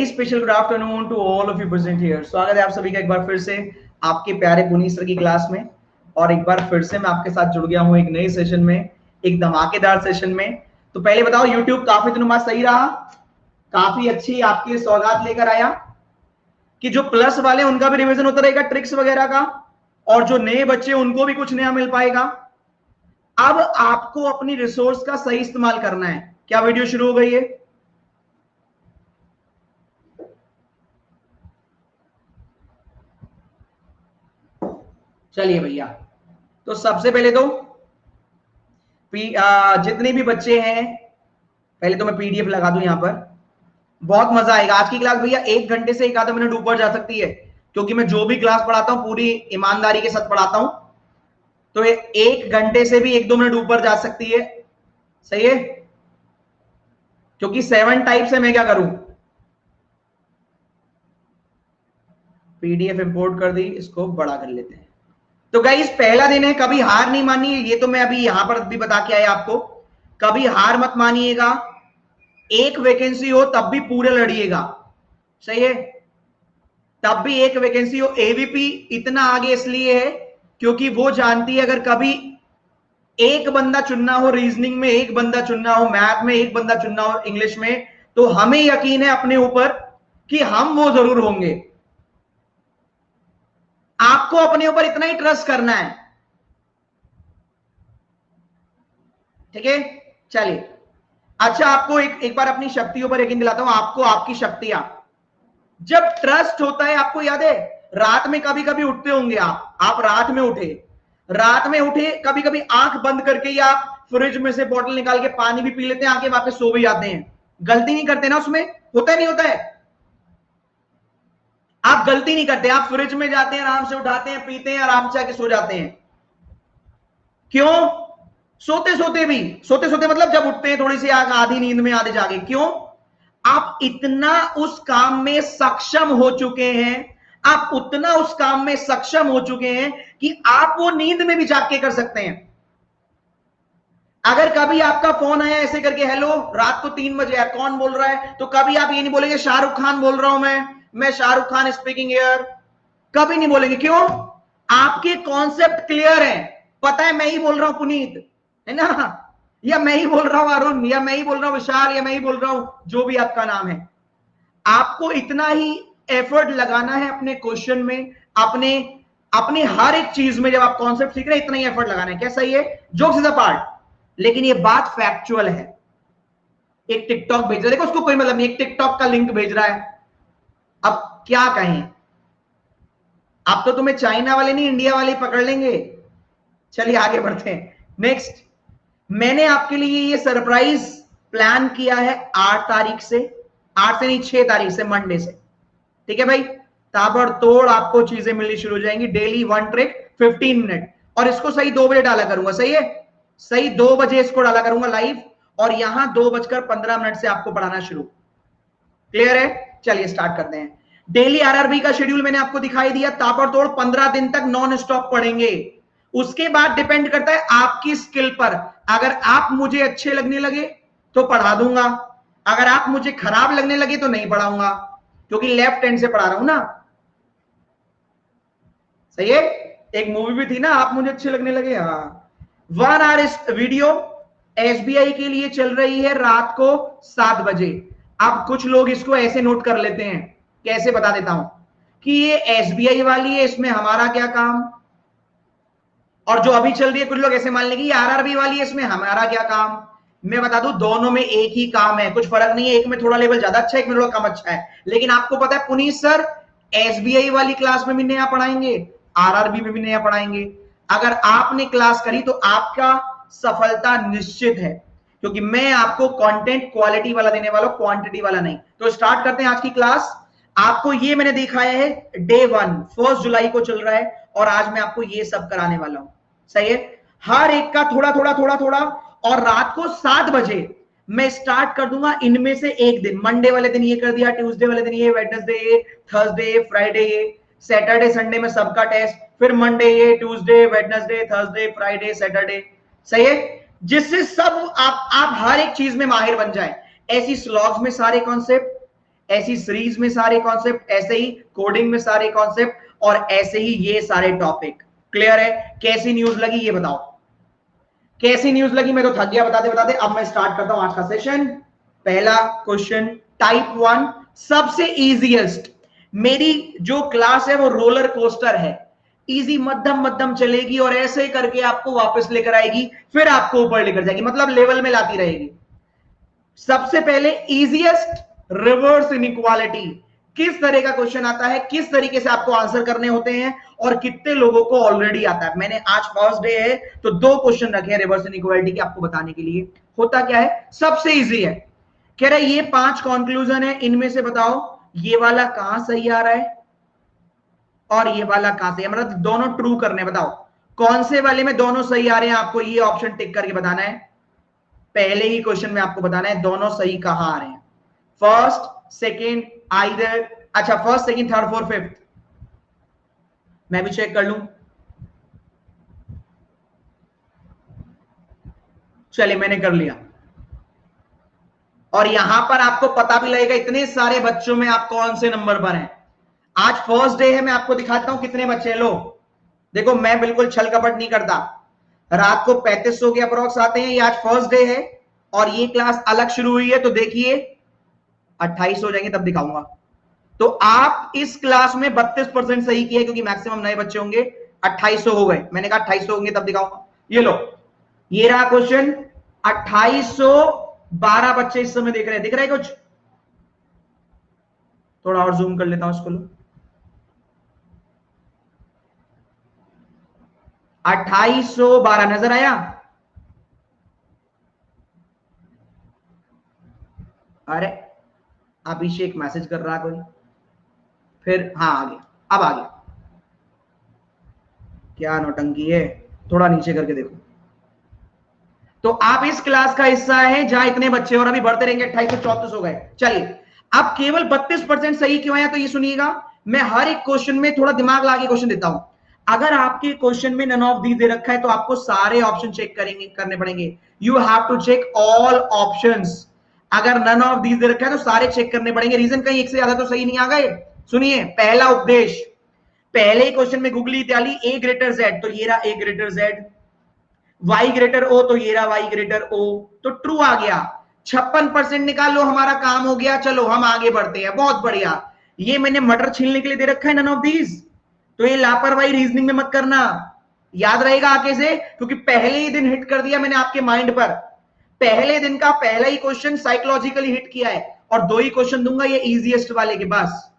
Special good afternoon to all of you present here. स्वागत है आप सभी का एक बार फिर से आपके प्यारे पुनीत सर की क्लास में। और एक बार फिर से मैं आपके साथ जुड़ गया हूं एक नए सेशन में, एक धमाकेदार सेशन में। तो पहले बताओ, यूट्यूब काफी दिनों बाद सही रहा, काफी अच्छी आपके लिए सौगात लेकर आया कि जो प्लस वाले उनका भी रिवीजन होता रहेगा ट्रिक्स वगैरह का, और जो नए बच्चे उनको भी कुछ नया मिल पाएगा। अब आपको अपनी रिसोर्स का सही इस्तेमाल करना है। क्या वीडियो शुरू हो गई है? चलिए भैया, तो सबसे पहले तो जितने भी बच्चे हैं, पहले तो मैं पीडीएफ लगा दूं यहां पर। बहुत मजा आएगा आज की क्लास भैया। 1 घंटे से 1 आधा मिनट ऊपर जा सकती है, क्योंकि मैं जो भी क्लास पढ़ाता हूं पूरी ईमानदारी के साथ पढ़ाता हूं। तो 1 घंटे से भी 1-2 मिनट ऊपर जा सकती है, सही है? क्योंकि 7 टाइप से मैं क्या करूं, पीडीएफ इंपोर्ट कर दी, इसको बड़ा कर लेते हैं। तो गाइस पहला दिन है, कभी हार नहीं मानिए। ये तो मैं अभी यहां पर भी बता के आया आपको, कभी हार मत मानिएगा। एक वैकेंसी हो तब भी पूरे लड़िएगा, सही है? तब भी एक वैकेंसी हो। एवीपी इतना आगे इसलिए है क्योंकि वो जानती है अगर कभी एक बंदा चुनना हो रीजनिंग में, एक बंदा चुनना हो मैथ में, एक बंदा चुनना हो इंग्लिश में, तो हमें यकीन है अपने ऊपर कि हम वो जरूर होंगे। आपको अपने ऊपर इतना ही ट्रस्ट करना है, ठीक है? चलिए, अच्छा आपको एक बार अपनी शक्तियों पर यकीन दिलाता हूं। आपको आपकी शक्तियां, जब ट्रस्ट होता है, आपको याद है रात में कभी कभी उठते होंगे आप रात में उठे कभी कभी आंख बंद करके या फ्रिज में से बोतल निकाल के पानी भी पी लेते हैं, आके वापस सो भी जाते हैं। गलती नहीं करते ना उसमें? होता है नहीं होता है? आप गलती नहीं करते, आप फ्रिज में जाते हैं, आराम से उठाते हैं, पीते हैं, आराम से आके सो जाते हैं। क्यों? सोते सोते मतलब जब उठते हैं थोड़ी सी आधी नींद में आधे जागे। क्यों? आप इतना उस काम में सक्षम हो चुके हैं, आप उतना उस काम में सक्षम हो चुके हैं कि आप वो नींद में भी जाग के कर सकते हैं। अगर कभी आपका फोन आया ऐसे करके, हेलो रात को 3 बजे है, कौन बोल रहा है, तो कभी आप ये नहीं बोलेंगे शाहरुख खान बोल रहा हूं मैं शाहरुख खान स्पीकिंग हियर। कभी नहीं बोलेंगे। क्यों? आपके कॉन्सेप्ट क्लियर है, पता है मैं ही बोल रहा हूं पुनीत, है ना, या मैं ही बोल रहा हूं अरुण, या मैं ही बोल रहा हूं विशाल, या मैं ही बोल रहा हूं जो भी आपका नाम है। आपको इतना ही एफर्ट लगाना है अपने क्वेश्चन में, अपने हर एक चीज में। जब आप कॉन्सेप्ट सीख रहे हैं इतना ही एफर्ट लगाना है। क्या सही है? जोक्स इज अ पार्ट, लेकिन ये बात फैक्चुअल है। एक टिकटॉक भेज रहा है, देखो उसको कोई मतलब नहीं, एक टिकटॉक का लिंक भेज रहा है, अब क्या कहें? अब तो तुम्हें चाइना वाले नहीं इंडिया वाले पकड़ लेंगे। चलिए आगे बढ़ते हैं। नेक्स्ट, मैंने आपके लिए ये सरप्राइज प्लान किया है 8 तारीख से, 8 से नहीं 6 तारीख से, मंडे से, ठीक है भाई? ताबड़तोड़ आपको चीजें मिलनी शुरू हो जाएंगी। डेली 1 ट्रिक 15 मिनट, और इसको सही 2 बजे डाला करूंगा, सही है? सही 2 बजे इसको डाला करूंगा लाइव, और यहां 2:15 से आपको पढ़ाना शुरू। क्लियर है? चलिए स्टार्ट करते हैं। डेली आरआरबी का शेड्यूल मैंने आपको दिखाई दिया, ताबड़तोड़ 15 दिन तक नॉन स्टॉप पढ़ेंगे। उसके बाद डिपेंड करता है आपकी स्किल पर। अगर आप मुझे अच्छे लगने लगे तो पढ़ा दूंगा, अगर आप मुझे खराब लगने लगे तो नहीं पढ़ाऊंगा, क्योंकि लेफ्ट हैंड से पढ़ा रहा हूं ना, सही है? एक मूवी भी थी ना, आप मुझे अच्छे लगने लगे। हाँ, 1 आवर वीडियो एसबीआई के लिए चल रही है रात को 7 बजे। अब कुछ लोग इसको ऐसे नोट कर लेते हैं, कैसे बता देता हूं कि ये एसबीआई वाली है, इसमें हमारा क्या काम। और जो अभी चल रही है कुछ लोग ऐसे मान लेंगे ये आरआरबी वाली है, इसमें हमारा क्या काम। मैं बता दूं दोनों में एक ही काम है, कुछ फर्क नहीं है। एक में थोड़ा लेवल ज्यादा अच्छा है, एक में थोड़ा कम अच्छा है। लेकिन आपको पता है पुनीत सर एसबीआई वाली क्लास में भी नया पढ़ाएंगे, आरआरबी में भी नया पढ़ाएंगे। अगर आपने क्लास करी तो आपका सफलता निश्चित है, क्योंकि मैं आपको कंटेंट क्वालिटी वाला देने वाला हूं, क्वांटिटी वाला नहीं। तो स्टार्ट करते हैं आज की क्लास। आपको ये मैंने दिखाया है डे 1, 1 जुलाई को चल रहा है, और आज मैं आपको ये सब कराने वाला हूं, सही है? हर एक का थोड़ा थोड़ा थोड़ा थोड़ा, और रात को 7 बजे मैं स्टार्ट कर दूंगा इनमें से एक दिन। मंडे वाले दिन ये कर दिया, ट्यूसडे वाले दिन ये, वेडनेसडे ये, थर्सडे ये, फ्राइडे ये, सैटरडे संडे में सबका टेस्ट, फिर मंडे ये, Tuesday, Wednesday, Thursday, Friday, Saturday, सही है? जिससे सब आप हर एक चीज में माहिर बन जाए। ऐसी स्लॉग्स में सारे कॉन्सेप्ट, ऐसी सीरीज में सारे कॉन्सेप्ट, ऐसे ही कोडिंग में सारे कॉन्सेप्ट, और ऐसे ही ये सारे टॉपिक। क्लियर है? कैसी न्यूज लगी ये बताओ, कैसी न्यूज लगी? मैं तो थक गया बताते बताते। अब मैं स्टार्ट करता हूं आज का सेशन। पहला क्वेश्चन, टाइप 1 सबसे इजीएस्ट। मेरी जो क्लास है वो रोलर कोस्टर है, इजी मध्यम मध्यम चलेगी और ऐसे करके आपको वापस लेकर आएगी, फिर आपको ऊपर लेकर जाएगी, मतलब लेवल में लाती रहेगी। सबसे पहले इजीएस्ट, रिवर्स इनइक्वालिटी। किस तरह का क्वेश्चन आता है, किस तरीके से आपको आंसर करने होते हैं, और कितने लोगों को ऑलरेडी आता है। मैंने आज फर्स्ट डे है तो 2 क्वेश्चन रखे हैं रिवर्स इनइक्वालिटी के आपको बताने के लिए। होता क्या है, सबसे इजी है। कह रहा है ये 5 कंक्लूजन है, इनमें से बताओ ये वाला कहां सही आ रहा है और ये वाला कहां से, मतलब दोनों ट्रू करने। बताओ कौन से वाले में दोनों सही आ रहे हैं, आपको ये ऑप्शन टिक करके बताना है। पहले ही क्वेश्चन में आपको बताना है दोनों सही कहां आ रहे हैं, फर्स्ट सेकेंड आइदर, अच्छा first second third fourth fifth. मैं भी चेक कर लूं, चलिए मैंने कर लिया। और यहां पर आपको पता भी लगेगा इतने सारे बच्चों में आप कौन से नंबर पर हैं। आज फर्स्ट डे है, मैं आपको दिखाता हूं कितने बच्चे हैं। लो देखो, मैं बिल्कुल छल कपट नहीं करता। रात को 3500 के अप्रोक्स आते हैं। ये आज फर्स्ट डे है और ये क्लास अलग शुरू हुई है, तो देखिए 28 हो जाएंगे तब दिखाऊंगा। तो आप इस क्लास में 32% सही किया क्योंकि मैक्सिमम नए बच्चे होंगे। 2800 हो गए, मैंने कहा 2800 होंगे तब दिखाऊंगा। ये लो, ये रहा क्वेश्चन। 2812 बच्चे इस समय देख रहे हैं, दिख रहा है कुछ? थोड़ा और जूम कर लेता हूं इसको। लो 2812 नजर आया? अरे अभिषेक मैसेज कर रहा कोई, फिर हाँ आ गया, अब आ गया। क्या नौटंकी है, थोड़ा नीचे करके देखो। तो आप इस क्लास का हिस्सा है जहां इतने बच्चे और अभी बढ़ते रहेंगे। 2834 हो गए। चलिए, अब केवल 32% सही क्यों है, तो ये सुनिएगा। मैं हर एक क्वेश्चन में थोड़ा दिमाग लगा के क्वेश्चन देता हूं। अगर आपके क्वेश्चन में नन ऑफ दीज दे रखा है तो आपको सारे ऑप्शन चेक करने पड़ेंगे। You have to check all options. अगर नन ऑफ दीज दे रखा है तो सारे चेक करने पड़ेंगे। रीजन कहीं एक से ज्यादा तो सही नहीं आ गए। सुनिए, पहला उपदेश, पहले ही क्वेश्चन में गुगली इत्यादि ए ग्रेटर जेड, तो ये रहा ए ग्रेटर जेड। वाई ग्रेटर ओ, तो ये रहा वाई ग्रेटर ओ, तो ट्रू आ गया। 56% निकाल लो, हमारा काम हो गया। चलो हम आगे बढ़ते हैं, बहुत बढ़िया। ये मैंने मटर छीलने के लिए दे रखा है नन ऑफ दीज, तो ये लापरवाही रीजनिंग में मत करना, याद रहेगा आगे से, क्योंकि पहले ही दिन हिट कर दिया मैंने आपके माइंड पर। पहले दिन का पहला ही क्वेश्चन साइकोलॉजिकली हिट किया है, और 2 ही क्वेश्चन दूंगा ये इजीएस्ट वाले के पास।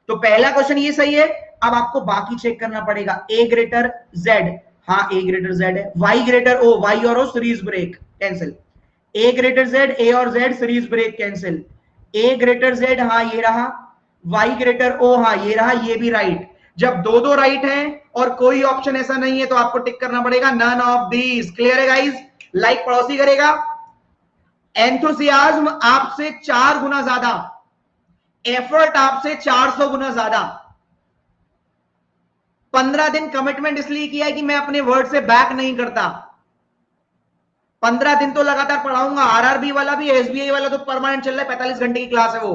तो पहला क्वेश्चन ये सही है। अब आपको बाकी चेक करना पड़ेगा। ए ग्रेटर जेड, हाँ ए ग्रेटर जेड है। वाई ग्रेटर ओ, वाई और ओ सीरीज ब्रेक, कैंसिल। ए ग्रेटर जेड, ए और जेड सीरीज ब्रेक, कैंसिल। ए ग्रेटर जेड, हाँ ये रहा। वाई ग्रेटर ओ, हाँ ये रहा, ये भी राइट। जब दो दो राइट हैं और कोई ऑप्शन ऐसा नहीं है तो आपको टिक करना पड़ेगा नन ऑफ दीज। क्लियर है गाइज? लाइक पड़ोसी करेगा। एंथुसियाज्म आपसे 4 गुना ज्यादा, एफर्ट आपसे 400 गुना ज्यादा। 15 दिन कमिटमेंट इसलिए किया है कि मैं अपने वर्ड से बैक नहीं करता। 15 दिन तो लगातार पढ़ाऊंगा। आरआरबी वाला भी, एसबीआई वाला तो परमानेंट चल रहा है, 45 घंटे की क्लास है वो,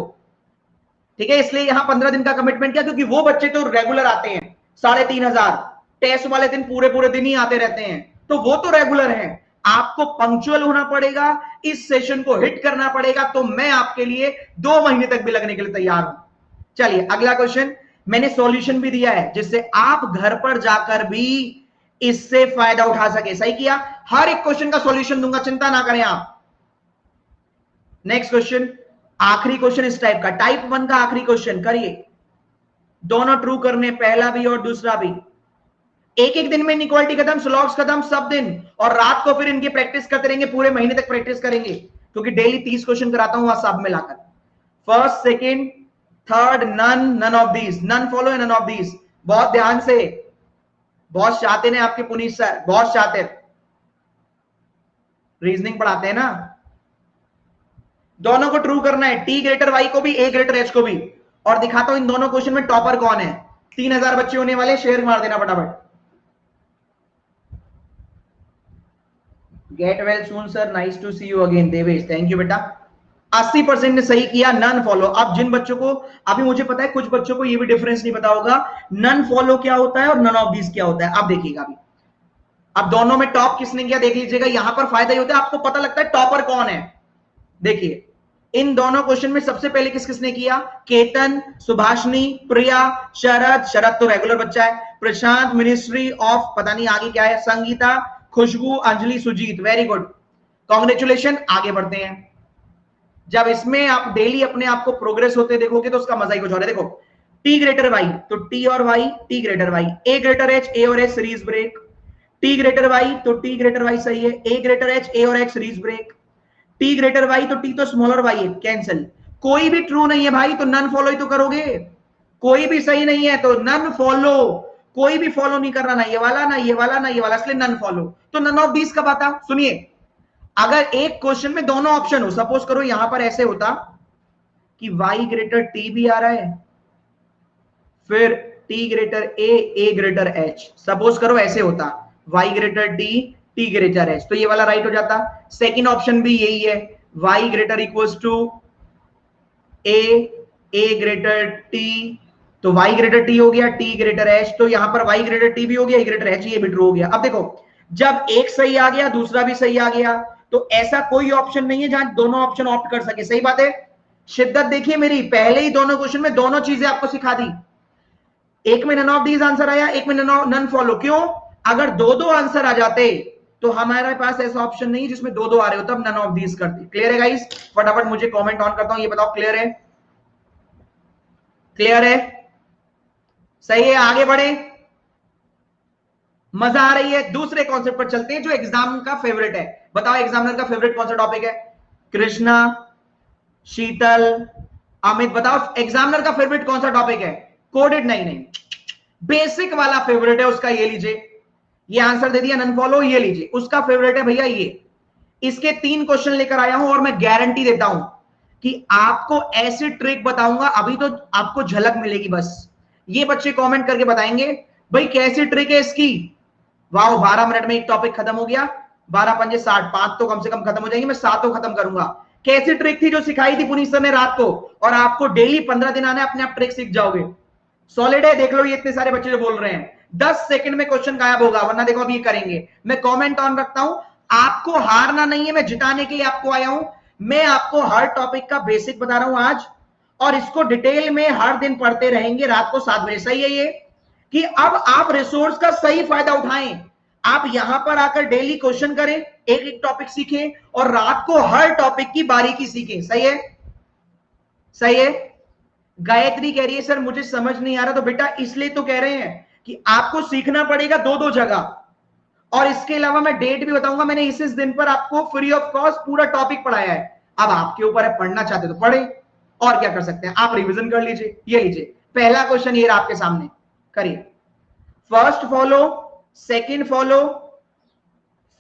ठीक है। इसलिए यहां 15 दिन का कमिटमेंट किया क्योंकि वो बच्चे तो रेगुलर आते हैं 3500, टेस्ट वाले दिन पूरे पूरे दिन ही आते रहते हैं, तो वो तो रेगुलर हैं। आपको पंक्चुअल होना पड़ेगा, इस सेशन को हिट करना पड़ेगा, तो मैं आपके लिए 2 महीने तक भी लगने के लिए तैयार हूं। चलिए अगला क्वेश्चन, मैंने सॉल्यूशन भी दिया है जिससे आप घर पर जाकर भी इससे फायदा उठा सके। सही किया, हर एक क्वेश्चन का सॉल्यूशन दूंगा, चिंता ना करें आप। नेक्स्ट क्वेश्चन, आखिरी क्वेश्चन इस टाइप का, टाइप 1 का आखिरी क्वेश्चन करिए। दोनों ट्रू करने, पहला भी और दूसरा भी। एक एक दिन में इनइक्वालिटी खत्म, स्लॉग्स खत्म, सब दिन, और रात को फिर इनकी प्रैक्टिस करते रहेंगे, पूरे महीने तक प्रैक्टिस करेंगे, क्योंकि डेली 30 क्वेश्चन कराता हूं सब मिलाकर। First second third, none, none of these, none follow none of these. बहुत ध्यान से, बहुत शातिर हैं आपके पुनीत सर, बहुत शातिर, रीजनिंग पढ़ाते हैं ना। दोनों को ट्रू करना है, टी ग्रेटर वाई को भी, ए ग्रेटर एच को भी। और दिखाता हूं इन दोनों क्वेश्चन में टॉपर कौन है। 3000 बच्चे होने वाले, शेयर मार देना फटाफट। Get well soon sir, nice to see you again. Devesh, thank you बेटा। 80% ने सही किया नन फॉलो। अब जिन बच्चों को, अभी मुझे पता है कुछ बच्चों को ये भी डिफरेंस नहीं पता होगा नन फॉलो क्या होता है और नन ऑफ दीज क्या होता है। अब देखिएगा, अभी अब दोनों में टॉप किसने किया देख लीजिएगा। यहां पर फायदा ये होता है आपको पता लगता है टॉपर कौन है। देखिए इन दोनों क्वेश्चन में सबसे पहले किस किसने किया, केतन, सुभाषिनी, प्रिया, शरद, शरद तो रेगुलर बच्चा है, प्रशांत, मिनिस्ट्री ऑफ पता नहीं आगे क्या है, Sangeeta, Khushboo, Anjali, Sujit. Very good, congratulation. आगे बढ़ते हैं। जब इसमें आप डेली अपने आप को प्रोग्रेस होते देखोगे तो उसका मजा ही कुछ और है। देखो टी ग्रेटर वाई तो टी और Y, T greater Y, A greater H, A और H series break, T greater Y तो टी ग्रेटर वाई सही है, ए ग्रेटर एच, ए और H series break, T greater Y तो T तो smaller Y है, cancel. कोई भी ट्रू नहीं है भाई तो नन फॉलो ही तो करोगे, कोई भी सही नहीं है तो नन फॉलो, कोई भी फॉलो नहीं कर रहा, ना ये वाला ना ये वाला ना ये वाला, इसलिए नन फॉलो। तो नन ऑफ दीज कब आता, सुनिए, अगर एक क्वेश्चन में दोनों ऑप्शन हो, सपोज करो यहां पर ऐसे होता कि y ग्रेटर टी भी आ रहा है, फिर t ग्रेटर ए ग्रेटर h, सपोज करो ऐसे होता y greater T greater h, तो ये वाला राइट हो जाता। सेकंड ऑप्शन भी यही है, y greater equals to A greater T, तो y ग्रेटर टी हो गया, t ग्रेटर h, तो यहां पर y ग्रेटर टी भी हो गया, a ग्रेटर h, ये भी ट्रू हो गया। अब देखो जब एक सही आ गया दूसरा भी सही आ गया, तो ऐसा कोई ऑप्शन नहीं है जहां दोनों ऑप्शन ऑप्ट कर सके। सही बात है। शिद्दत देखिए मेरी, पहले ही दोनों क्वेश्चन में दोनों चीजें आपको सिखा दी, एक में नन ऑफ दीज आंसर आया, एक में नन फॉलो। क्यों, अगर दो दो आंसर आ जाते तो हमारे पास ऐसा ऑप्शन नहीं जिसमें दो दो आ रहे हो, तब नन ऑफ दीज करते। क्लियर है गाइस, फटाफट मुझे कमेंट ऑन करता हूं, ये बताओ क्लियर है, क्लियर है, सही है, आगे बढ़े, मजा आ रही है। दूसरे कॉन्सेप्ट पर चलते हैं जो एग्जाम का फेवरेट है। बताओ एग्जामिनर का फेवरेट कौन सा टॉपिक है, कृष्णा, शीतल, अमित, बताओ एग्जामिनर का फेवरेट कौन सा टॉपिक है, कोडेड नहीं, बेसिक वाला फेवरेट है उसका, ये लीजिए, ये आंसर दे दिया नन फॉलो, ये लीजिए उसका फेवरेट है भैया ये। इसके 3 क्वेश्चन लेकर आया हूं और मैं गारंटी देता हूं कि आपको ऐसी ट्रिक बताऊंगा, अभी तो आपको झलक मिलेगी बस। ये बच्चे कमेंट करके बताएंगे भाई कैसी ट्रिक है इसकी। वाह, 12 मिनट में एक टॉपिक खत्म हो गया, 12 पंजे 60, 5 तो कम से कम खत्म हो जाएंगे, मैं 7 खत्म करूंगा। कैसी ट्रिक थी जो सिखाई थी पुनीत सर ने रात को, और आपको डेली 15 दिन आने अपने आप ट्रिक सीख जाओगे। सॉलिड है, देख लो ये इतने सारे बच्चे जो बोल रहे हैं, 10 सेकंड में क्वेश्चन गायब होगा, वरना देखो अभी करेंगे। मैं कमेंट ऑन रखता हूं, आपको हारना नहीं है, मैं जिताने के लिए आपको आया हूं। मैं आपको हर टॉपिक का बेसिक बता रहा हूं आज, और इसको डिटेल में हर दिन पढ़ते रहेंगे रात को 7 बजे। सही है ये कि अब आप रिसोर्स का सही फायदा उठाएं, आप यहां पर आकर डेली क्वेश्चन करें, एक एक टॉपिक सीखें और रात को हर टॉपिक की बारीकी सीखें। सही है, सही है। गायत्री कह रही है सर मुझे समझ नहीं आ रहा, तो बेटा इसलिए तो कह रहे हैं कि आपको सीखना पड़ेगा 2-2 जगह, और इसके अलावा मैं डेट भी बताऊंगा। मैंने इस दिन पर आपको फ्री ऑफ कॉस्ट पूरा टॉपिक पढ़ाया है, अब आपके ऊपर है, पढ़ना चाहते तो पढ़े, और क्या कर सकते हैं, आप रिवीजन कर लीजिए। ये लीजिए पहला क्वेश्चन ये आपके सामने, करिए। First follow, second follow,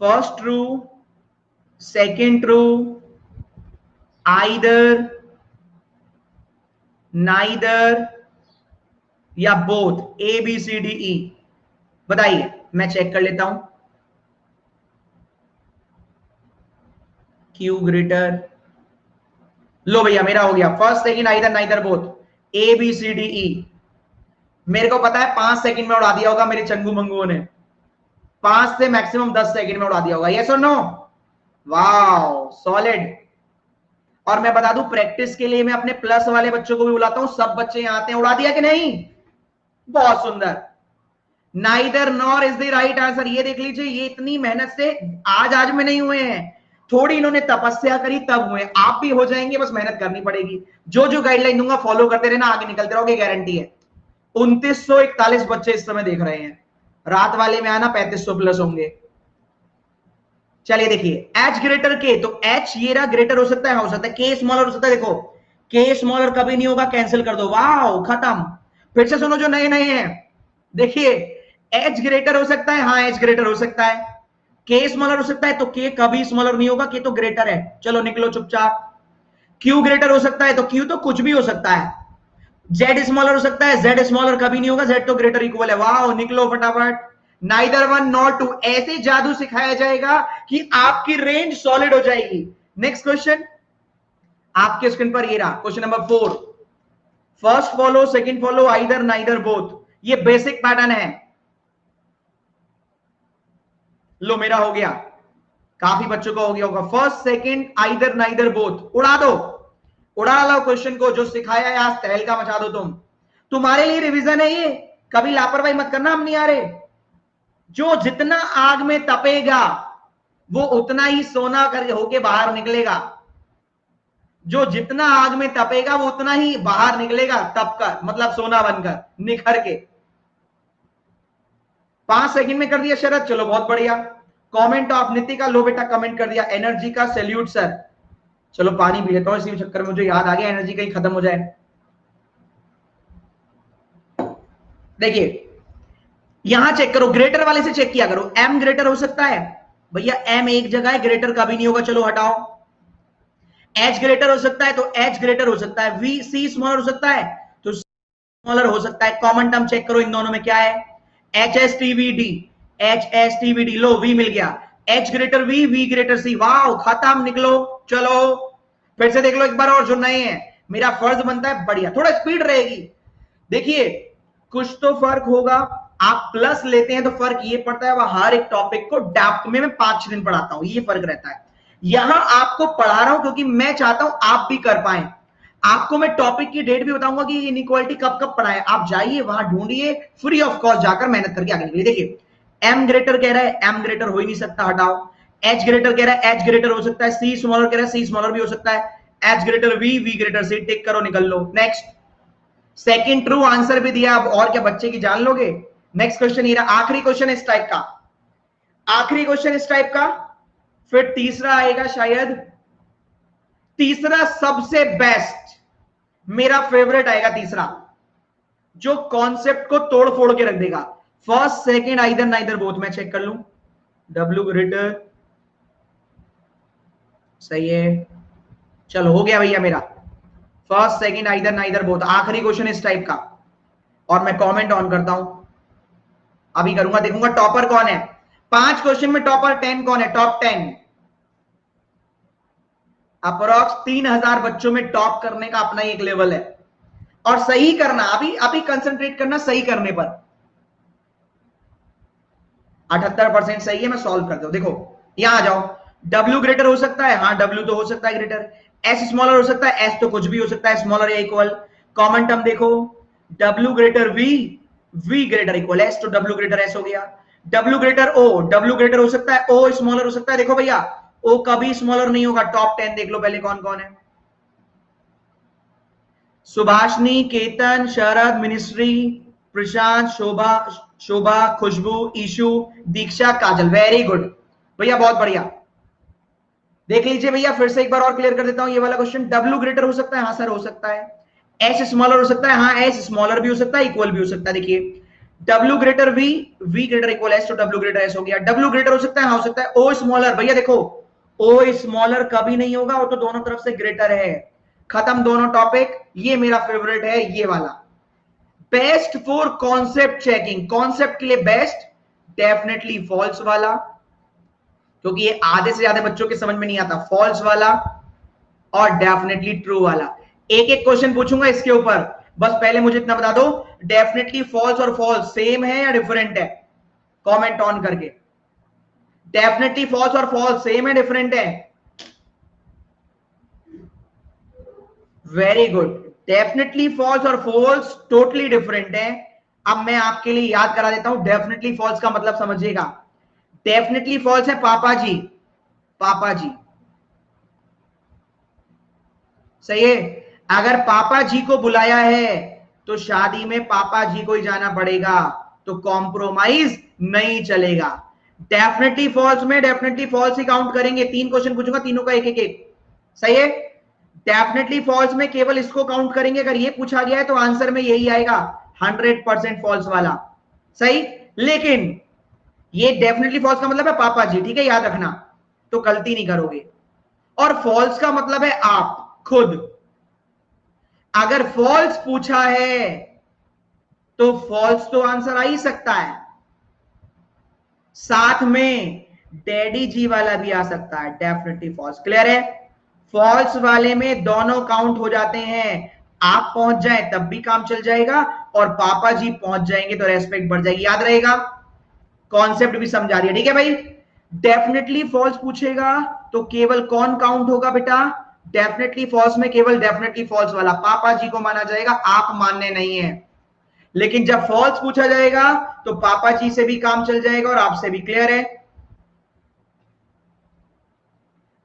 first true, second true, either, neither या both, A B C D E, बताइए, मैं चेक कर लेता हूं। क्यू ग्रेटर, लो भैया मेरा हो गया, first second either neither both, A B C D E. मेरे को पता है 5 सेकंड में उड़ा दिया होगा मेरे चंगू मंगुओं ने, 5 से मैक्सिमम 10 सेकंड में उड़ा दिया होगा। यस और नो, वाओ सॉलिड। और मैं बता दूं प्रैक्टिस के लिए मैं अपने प्लस वाले बच्चों को भी बुलाता हूं, सब बच्चे यहां आते हैं, उड़ा दिया कि नहीं, बहुत सुंदर। Neither nor is the right answer. ये देख लीजिए, ये इतनी मेहनत से आज में नहीं हुए हैं, थोड़ी इन्होंने तपस्या करी तब हुए। आप भी हो जाएंगे, बस मेहनत करनी पड़ेगी। जो जो गाइडलाइन दूंगा फॉलो करते रहना, आगे निकलते रहोगे, गारंटी है। 2941 बच्चे इस समय देख रहे हैं, रात वाले में आना 3500 प्लस होंगे। चलिए देखिए, एच ग्रेटर के, तो एच ये रहा, ग्रेटर हो सकता है, हो सकता है के स्मॉलर हो सकता है। देखो के स्मॉलर कभी नहीं होगा, कैंसिल कर दो, वाह खत्म। फिर से सुनो जो नए नए हैं, देखिए एच ग्रेटर हो सकता है, हाँ एच ग्रेटर हो सकता है, के स्मॉलर हो सकता है, तो के कभी स्मॉलर नहीं होगा, के तो ग्रेटर है, चलो निकलो चुपचाप। क्यू ग्रेटर हो सकता है, तो क्यू तो कुछ भी हो सकता है। जेड स्मॉलर हो सकता है, जेड स्मॉलर कभी नहीं होगा, जेड तो ग्रेटर इक्वल है, वाह निकलो फटाफट। नाइदर वन नॉट टू, ऐसे जादू सिखाया जाएगा कि आपकी रेंज सॉलिड हो जाएगी। नेक्स्ट क्वेश्चन, आपके स्क्रीन पर ये रहा question number 4, first follow second follow either neither both, ये बेसिक पैटर्न है। लो मेरा हो गया, काफी बच्चों का हो गया होगा, first second either neither both, उड़ा दो, उड़ा लो क्वेश्चन को, जो सिखाया है आज तहलका मचा दो। तुम्हारे लिए रिवीजन है ये, कभी लापरवाही मत करना, हम नहीं आ रहे। जो जितना आग में तपेगा वो उतना ही सोना कर होके बाहर निकलेगा, जो जितना आग में तपेगा वो उतना ही बाहर निकलेगा तप कर, मतलब सोना बनकर निखर के। 5 सेकंड में कर दिया शरद, चलो बहुत बढ़िया। कमेंट ऑफ नितिका, लो बेटा कमेंट कर दिया, एनर्जी का सैल्यूट सर। चलो पानी पी लेता हूं, इसी चक्कर में मुझे याद आ गया एनर्जी कहीं खत्म हो जाए। देखिए यहां चेक करो, ग्रेटर वाले से चेक किया करो, एम ग्रेटर हो सकता है भैया, एम एक जगह है, ग्रेटर कभी नहीं होगा, चलो हटाओ। एच ग्रेटर हो सकता है तो एच ग्रेटर हो सकता है, वी सी स्मॉलर हो सकता है तो स्मॉलर हो सकता है। कॉमन टर्म चेक करो इन दोनों में क्या है, H S T V D, H S T V D, लो वी मिल गया, H greater V, V greater C, वाह खत्म, निकलो। चलो फिर से देख लो एक बार और, जो नए हैं मेरा फर्ज बनता है बढ़िया, थोड़ा स्पीड रहेगी। देखिए कुछ तो फर्क होगा, आप प्लस लेते हैं तो फर्क ये पड़ता है, वह हर एक टॉपिक को डेप्थ में मैं 5-6 दिन पढ़ाता हूं, ये फर्क रहता है। यहां आपको पढ़ा रहा हूं क्योंकि मैं चाहता हूं आप भी कर पाए। आपको मैं टॉपिक की डेट भी बताऊंगा कि इनइक्वालिटी कब कब पढ़ाए, आप जाइए वहां ढूंढिए, फ्री ऑफ कॉस्ट जाकर मेहनत करके आगे निकलिए। देखिए एम ग्रेटर कह रहा है, एम ग्रेटर हो ही नहीं सकता, हटाओ। एच ग्रेटर कह रहा है, एच ग्रेटर हो सकता है, सी स्मॉलर कह रहा है, सी स्मॉलर भी हो सकता है, H greater V, V greater C, tick करो निकल लो। नेक्स्ट, सेकंड ट्रू आंसर भी दिया, अब और क्या बच्चे की जान लोगे। नेक्स्ट क्वेश्चन ये रहा, आखिरी क्वेश्चन इस टाइप का, आखिरी क्वेश्चन इस टाइप का, फिर तीसरा आएगा शायद, तीसरा सबसे बेस्ट, मेरा फेवरेट आएगा तीसरा, जो कॉन्सेप्ट को तोड़ फोड़ के रख देगा। First second either neither both, मैं चेक कर लूं, डब्ल्यू ग्रेटर सही है, चलो हो गया भैया मेरा, first second either neither both, आखिरी क्वेश्चन इस टाइप का। और मैं कमेंट ऑन करता हूं, अभी करूंगा, देखूंगा टॉपर कौन है, 5 क्वेश्चन में टॉपर 10 कौन है, टॉप 10 अप्रोक्स 3000 बच्चों में टॉप करने का अपना एक लेवल है। और सही करना, अभी अभी कंसंट्रेट करना सही करने पर। 78% सही है, मैं सॉल्व कर दो। देखो यहां आ जाओ, W ग्रेटर हो सकता है, हाँ W तो हो सकता है ग्रेटर, S स्मॉलर हो सकता है, S तो कुछ भी हो सकता है, स्मॉलर या इक्वल। कॉमन टर्म देखो, W greater V, V greater equal S, तो W ग्रेटर S हो गया। W greater O, W greater हो सकता है, O स्मॉलर हो सकता है, देखो भैया O कभी स्मॉलर नहीं होगा। टॉप 10 देख लो पहले कौन कौन है, सुभाषनी, केतन, शरद, मिनिस्ट्री, प्रशांत, शोभा, शोभा, खुशबू, ईशु, दीक्षा, काजल, वेरी गुड भैया, बहुत बढ़िया। देख लीजिए भैया, फिर से एक बार और क्लियर कर देता हूं ये वाला क्वेश्चन, डब्ल्यू ग्रेटर हो सकता है, हाँ सर हो सकता है, एस स्मॉलर हो सकता है, हाँ एस स्मॉलर भी हो सकता है, इक्वल भी हो सकता है। देखिए W greater V, V greater equal S, तो डब्ल्यू ग्रेटर एस हो गया। डब्ल्यू ग्रेटर हो सकता है, हाँ हो सकता है। ओ स्मॉलर, भैया देखो ओ स्मॉलर कभी नहीं होगा, वो तो दोनों तरफ से ग्रेटर है, खत्म दोनों टॉपिक। ये मेरा फेवरेट है ये वाला, best for concept checking, concept के लिए बेस्ट, डेफिनेटली फॉल्स वाला, क्योंकि ये आधे से ज्यादा बच्चों के समझ में नहीं आता, फॉल्स वाला और डेफिनेटली ट्रू वाला। एक एक क्वेश्चन पूछूंगा इसके ऊपर, बस पहले मुझे इतना बता दो, डेफिनेटली फॉल्स और फॉल्स सेम है या डिफरेंट है, कमेंट ऑन करके। डेफिनेटली फॉल्स और फॉल्स सेम है डिफरेंट है, वेरी गुड। डेफिनेटली फॉल्स और फॉल्स टोटली डिफरेंट है। अब मैं आपके लिए याद करा देता हूं, डेफिनेटली फॉल्स का मतलब समझिएगा। डेफिनेटली फॉल्स है पापा जी, पापा जी सही है, अगर पापा जी को बुलाया है तो शादी में पापा जी को ही जाना पड़ेगा, तो कॉम्प्रोमाइज नहीं चलेगा। डेफिनेटली फॉल्स में डेफिनेटली फॉल्स ही काउंट करेंगे। 3 क्वेश्चन पूछूंगा, तीनों का एक एक एक सही है। डेफिनेटली फॉल्स में केवल इसको काउंट करेंगे, अगर ये पूछा गया है तो आंसर में यही आएगा, 100% फॉल्स वाला सही। लेकिन ये डेफिनेटली फॉल्स का मतलब है पापा जी, ठीक है, याद रखना, तो गलती नहीं करोगे। और फॉल्स का मतलब है आप खुद। अगर फॉल्स पूछा है तो फॉल्स तो आंसर आ ही सकता है, साथ में डैडी जी वाला भी आ सकता है, डेफिनेटली फॉल्स। क्लियर है, फॉल्स वाले में दोनों काउंट हो जाते हैं, आप पहुंच जाए तब भी काम चल जाएगा और पापा जी पहुंच जाएंगे तो रेस्पेक्ट बढ़ जाएगी। याद रहेगा, कॉन्सेप्ट भी समझा दिया, ठीक है भाई। डेफिनेटली फॉल्स पूछेगा तो केवल कौन काउंट होगा बेटा, डेफिनेटली फॉल्स में केवल डेफिनेटली फॉल्स वाला, पापा जी को माना जाएगा, आप मानने नहीं है। लेकिन जब फॉल्स पूछा जाएगा तो पापा जी से भी काम चल जाएगा और आपसे भी। क्लियर है?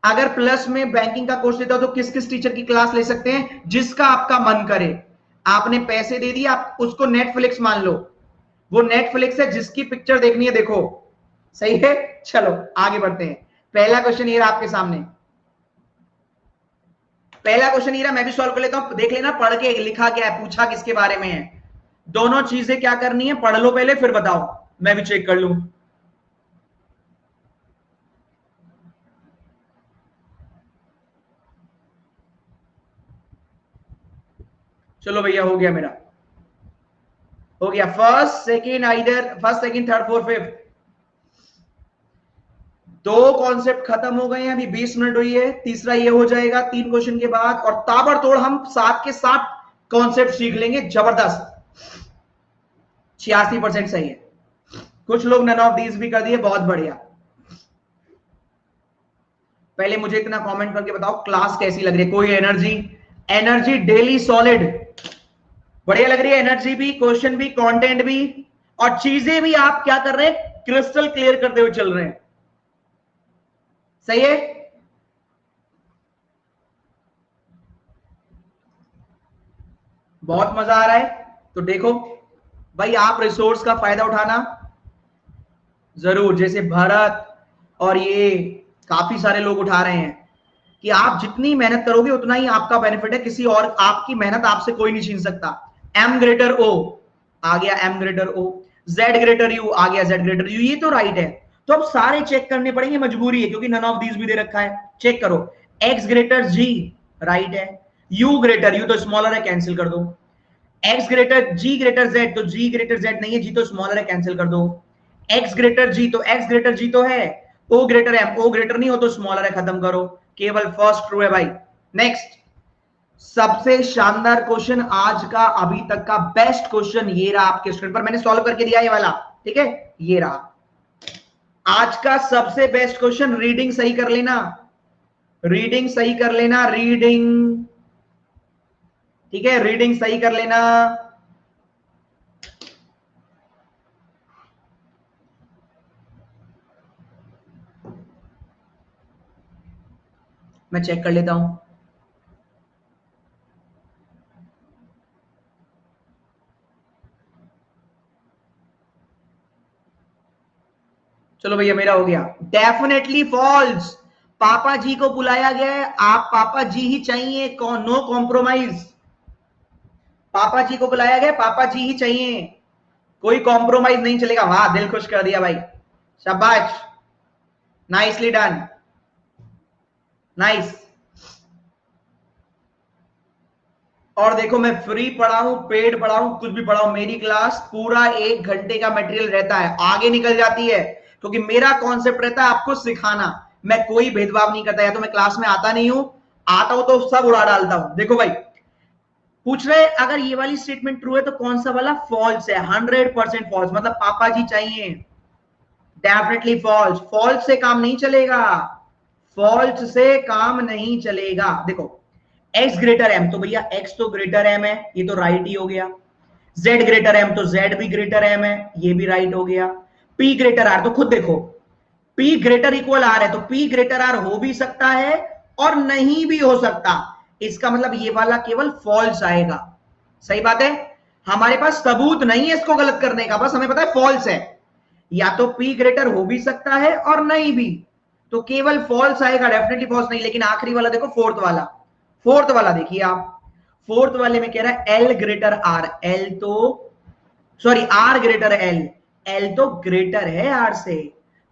अगर प्लस में बैंकिंग का कोर्स लेता हो तो किस किस टीचर की क्लास ले सकते हैं, जिसका आपका मन करे। आपने पैसे दे दिए, आप उसको नेटफ्लिक्स मान लो, वो नेटफ्लिक्स है, जिसकी पिक्चर देखनी है देखो। सही है, चलो आगे बढ़ते हैं। पहला क्वेश्चन ये रहा आपके सामने, पहला क्वेश्चन ये रहा, मैं भी सॉल्व कर लेता हूं, देख लेना पढ़ के लिखा क्या है, पूछा किसके बारे में है। दोनों चीजें क्या करनी है, पढ़ लो पहले फिर बताओ, मैं भी चेक कर लूं। चलो भैया हो गया मेरा, हो गया। First second, either first second third fourth fifth, दो कॉन्सेप्ट खत्म हो गए हैं, अभी 20 मिनट हुई है, तीसरा ये हो जाएगा 3 क्वेश्चन के बाद, और ताबड़तोड़ हम 7 के 7 कॉन्सेप्ट सीख लेंगे। जबरदस्त, 86% सही है। कुछ लोग नन ऑफ दीज भी कर दिए, बहुत बढ़िया। पहले मुझे इतना कमेंट करके बताओ क्लास कैसी लग रही है, कोई एनर्जी, एनर्जी डेली सॉलिड, बढ़िया लग रही है, एनर्जी भी, क्वेश्चन भी, कंटेंट भी, और चीजें भी आप क्या कर रहे हैं, क्रिस्टल क्लियर करते हुए चल रहे हैं। सही है? बहुत मजा आ रहा है। तो देखो भाई, आप रिसोर्स का फायदा उठाना जरूर, जैसे भारत और ये काफी सारे लोग उठा रहे हैं कि आप जितनी मेहनत करोगे उतना ही आपका बेनिफिट है, किसी और आपकी मेहनत आपसे कोई नहीं छीन सकता। एम ग्रेटर ओ आ गया, M greater O, Z greater U आ गया, जेड ग्रेटर यू, ये तो राइट है। तो अब सारे चेक करने पड़ेंगे, मजबूरी है, क्योंकि नन ऑफ दीज भी दे रखा है। चेक करो, एक्स ग्रेटर जी राइट है, यू ग्रेटर, यू तो स्मॉलर है, कैंसिल कर दो। एक्स ग्रेटर जी ग्रेटर जेड, तो जी ग्रेटर जेड नहीं है, जी तो स्मॉलर है, कैंसिल कर दो। एक्स ग्रेटर जी, तो एक्स ग्रेटर जी तो है, ओ ग्रेटर एम, ओ ग्रेटर नहीं हो तो स्मॉलर है, खत्म करो, केवल फर्स्ट ट्रू है भाई। नेक्स्ट, सबसे शानदार क्वेश्चन आज का, अभी तक का बेस्ट क्वेश्चन ये रहा आपके स्क्रीन पर, मैंने सॉल्व करके दिया ये वाला, ठीक है, ये रहा आज का सबसे बेस्ट क्वेश्चन। रीडिंग सही कर लेना, रीडिंग सही कर लेना, रीडिंग, ठीक है, रीडिंग सही कर लेना। मैं चेक कर लेता हूं। चलो भैया मेरा हो गया, डेफिनेटली फॉल्स, पापा जी को बुलाया गया है, आप पापा जी ही चाहिए, नो कॉम्प्रोमाइज, पापा जी को बुलाया गया, पापा जी ही चाहिए, कोई कॉम्प्रोमाइज नहीं चलेगा। वाह, दिल खुश कर दिया भाई, शाबाश, नाइसली डन, नाइस। और देखो, मैं फ्री पढ़ाऊं, पेड पढ़ाऊं, कुछ भी पढ़ाऊं, मेरी क्लास पूरा 1 घंटे का मटेरियल रहता है, आगे निकल जाती है, क्योंकि मेरा कॉन्सेप्ट रहता है आपको सिखाना, मैं कोई भेदभाव नहीं करता, या तो मैं क्लास में आता नहीं हूं, आता हूं तो सब उड़ा डालता हूं। देखो भाई, पूछ रहे अगर ये वाली स्टेटमेंट ट्रू है तो कौन सा वाला फॉल्स है, 100% फॉल्स, मतलब पापा जी चाहिए, डेफिनेटली फॉल्स, फॉल्स से काम नहीं चलेगा, फॉल्स से काम नहीं चलेगा। देखो, एक्स ग्रेटर एम, तो भैया एक्स तो ग्रेटर एम है, ये तो राइट ही हो गया। जेड ग्रेटर एम, तो जेड भी ग्रेटर एम है, ये भी राइट हो गया। पी ग्रेटर आर, तो खुद देखो, पी ग्रेटर इक्वल आर है, तो पी ग्रेटर आर हो भी सकता है और नहीं भी हो सकता, इसका मतलब ये वाला केवल फॉल्स आएगा। सही बात है, हमारे पास सबूत नहीं है इसको गलत करने का, बस हमें पता है फॉल्स है, या तो पी ग्रेटर हो भी सकता है और नहीं भी, तो केवल फॉल्स आएगा, डेफिनेटली फॉल्स नहीं। लेकिन आखिरी वाला देखो, फोर्थ वाला, फोर्थ वाला देखिए आप, फोर्थ वाले में कह रहा है एल ग्रेटर आर, एल तो sorry R greater L, L तो ग्रेटर है आर से,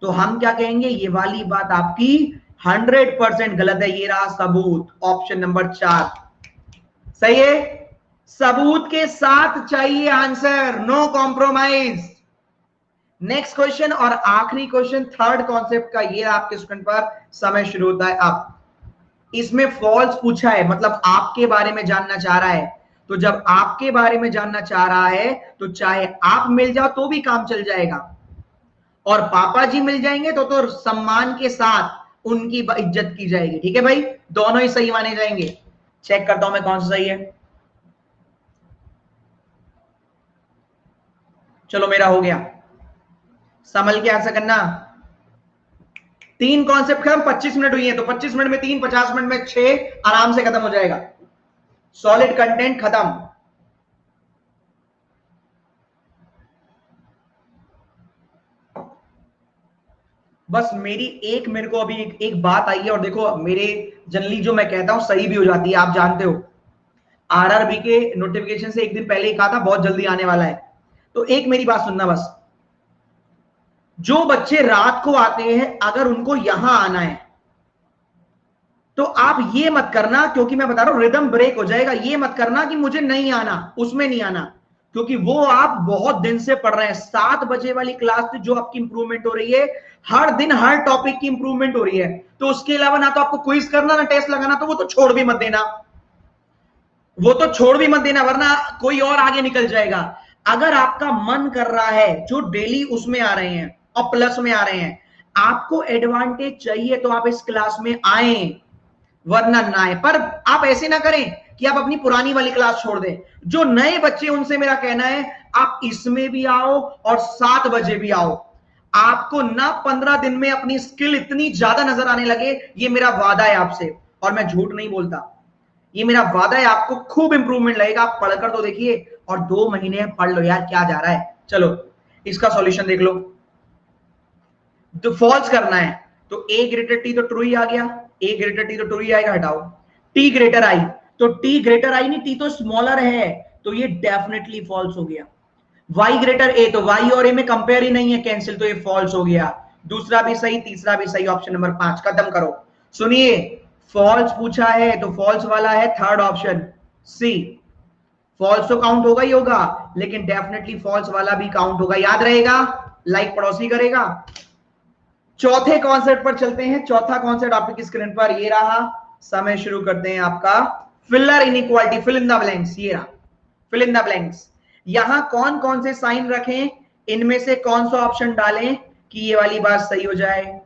तो हम क्या कहेंगे, ये वाली बात आपकी 100% गलत है, ये रहा सबूत, ऑप्शन नंबर 4 सही है। सबूत के साथ चाहिए answer, no compromise. Next question और आखिरी क्वेश्चन थर्ड कॉन्सेप्ट का, ये आपके स्क्रीन पर, समय शुरू होता है अब। इसमें फॉल्स पूछा है, मतलब आपके बारे में जानना चाह रहा है। तो जब आपके बारे में जानना चाह रहा है तो चाहे आप मिल जाओ तो भी काम चल जाएगा, और पापा जी मिल जाएंगे तो सम्मान के साथ उनकी इज्जत की जाएगी। ठीक है भाई, दोनों ही सही माने जाएंगे। चेक करता हूं मैं कौन सा सही है। चलो मेरा हो गया, संभल के ऐसा करना। 3 कॉन्सेप्ट खत्म, 25 मिनट हुई है, तो 25 मिनट में 3, 50 मिनट में 6 आराम से खत्म हो जाएगा। सॉलिड कंटेंट खत्म। बस मेरे को अभी एक बात आई है, और देखो मेरे जनरली जो मैं कहता हूं सही भी हो जाती है, आप जानते हो। आरआरबी के नोटिफिकेशन से एक दिन पहले ही कहा था बहुत जल्दी आने वाला है। तो एक मेरी बात सुनना बस, जो बच्चे रात को आते हैं अगर उनको यहां आना है तो आप ये मत करना, क्योंकि मैं बता रहा हूं रिदम ब्रेक हो जाएगा, ये मत करना कि मुझे नहीं आना, उसमें नहीं आना, क्योंकि वो आप बहुत दिन से पढ़ रहे हैं। 7 बजे वाली क्लास से जो आपकी इंप्रूवमेंट हो रही है, हर दिन हर टॉपिक की इंप्रूवमेंट हो रही है, तो उसके अलावा ना तो आपको क्विज करना ना टेस्ट लगाना, तो वो तो छोड़ भी मत देना, वो तो छोड़ भी मत देना, वरना कोई और आगे निकल जाएगा। अगर आपका मन कर रहा है, जो डेली उसमें आ रहे हैं और प्लस में आ रहे हैं, आपको एडवांटेज चाहिए तो आप इस क्लास में आए, वरना ना आए। पर आप ऐसे ना करें कि आप अपनी पुरानी वाली क्लास छोड़ दें। जो नए बच्चे, उनसे मेरा कहना है आप इसमें भी आओ और 7 बजे भी आओ। आपको ना 15 दिन में अपनी स्किल इतनी ज्यादा नजर आने लगे, ये मेरा वादा है आपसे, और मैं झूठ नहीं बोलता, ये मेरा वादा है। आपको खूब इंप्रूवमेंट लगेगा, आप पढ़कर तो देखिए, और 2 महीने पढ़ लो यार, क्या जा रहा है। चलो इसका सॉल्यूशन देख लो। तो फॉल्स करना है तो ए ग्रेटर टी तो ट्रू ही आ गया, ए ग्रेटर टी तो ट्रू ही आएगा, हटाओ। टी ग्रेटर आई, तो टी ग्रेटर आई नहीं, टी तो स्मॉलर है, तो ये डेफिनेटली फॉल्स हो गया। वाई ग्रेटर ए, तो वाई और ए में कंपेयर ही नहीं है, कैंसिल, तो ये फॉल्स हो गया। दूसरा भी सही, तीसरा भी सही, ऑप्शन नंबर 5 खत्म करो। सुनिए, फॉल्स पूछा है तो फॉल्स वाला है थर्ड ऑप्शन सी। फॉल्स तो काउंट होगा ही होगा, लेकिन डेफिनेटली फॉल्स वाला भी काउंट होगा, याद रहेगा, लाइक पड़ोसी करेगा। चौथे कॉन्सेप्ट पर चलते हैं। चौथा कॉन्सेप्ट आपकी स्क्रीन पर ये रहा। समय शुरू करते हैं आपका। Filler inequality, fill in the blanks, ये रहा फिल इन द ब्लैंक्स। यहां कौन कौन से साइन रखें, इनमें से कौन सा ऑप्शन डालें कि ये वाली बात सही हो जाए,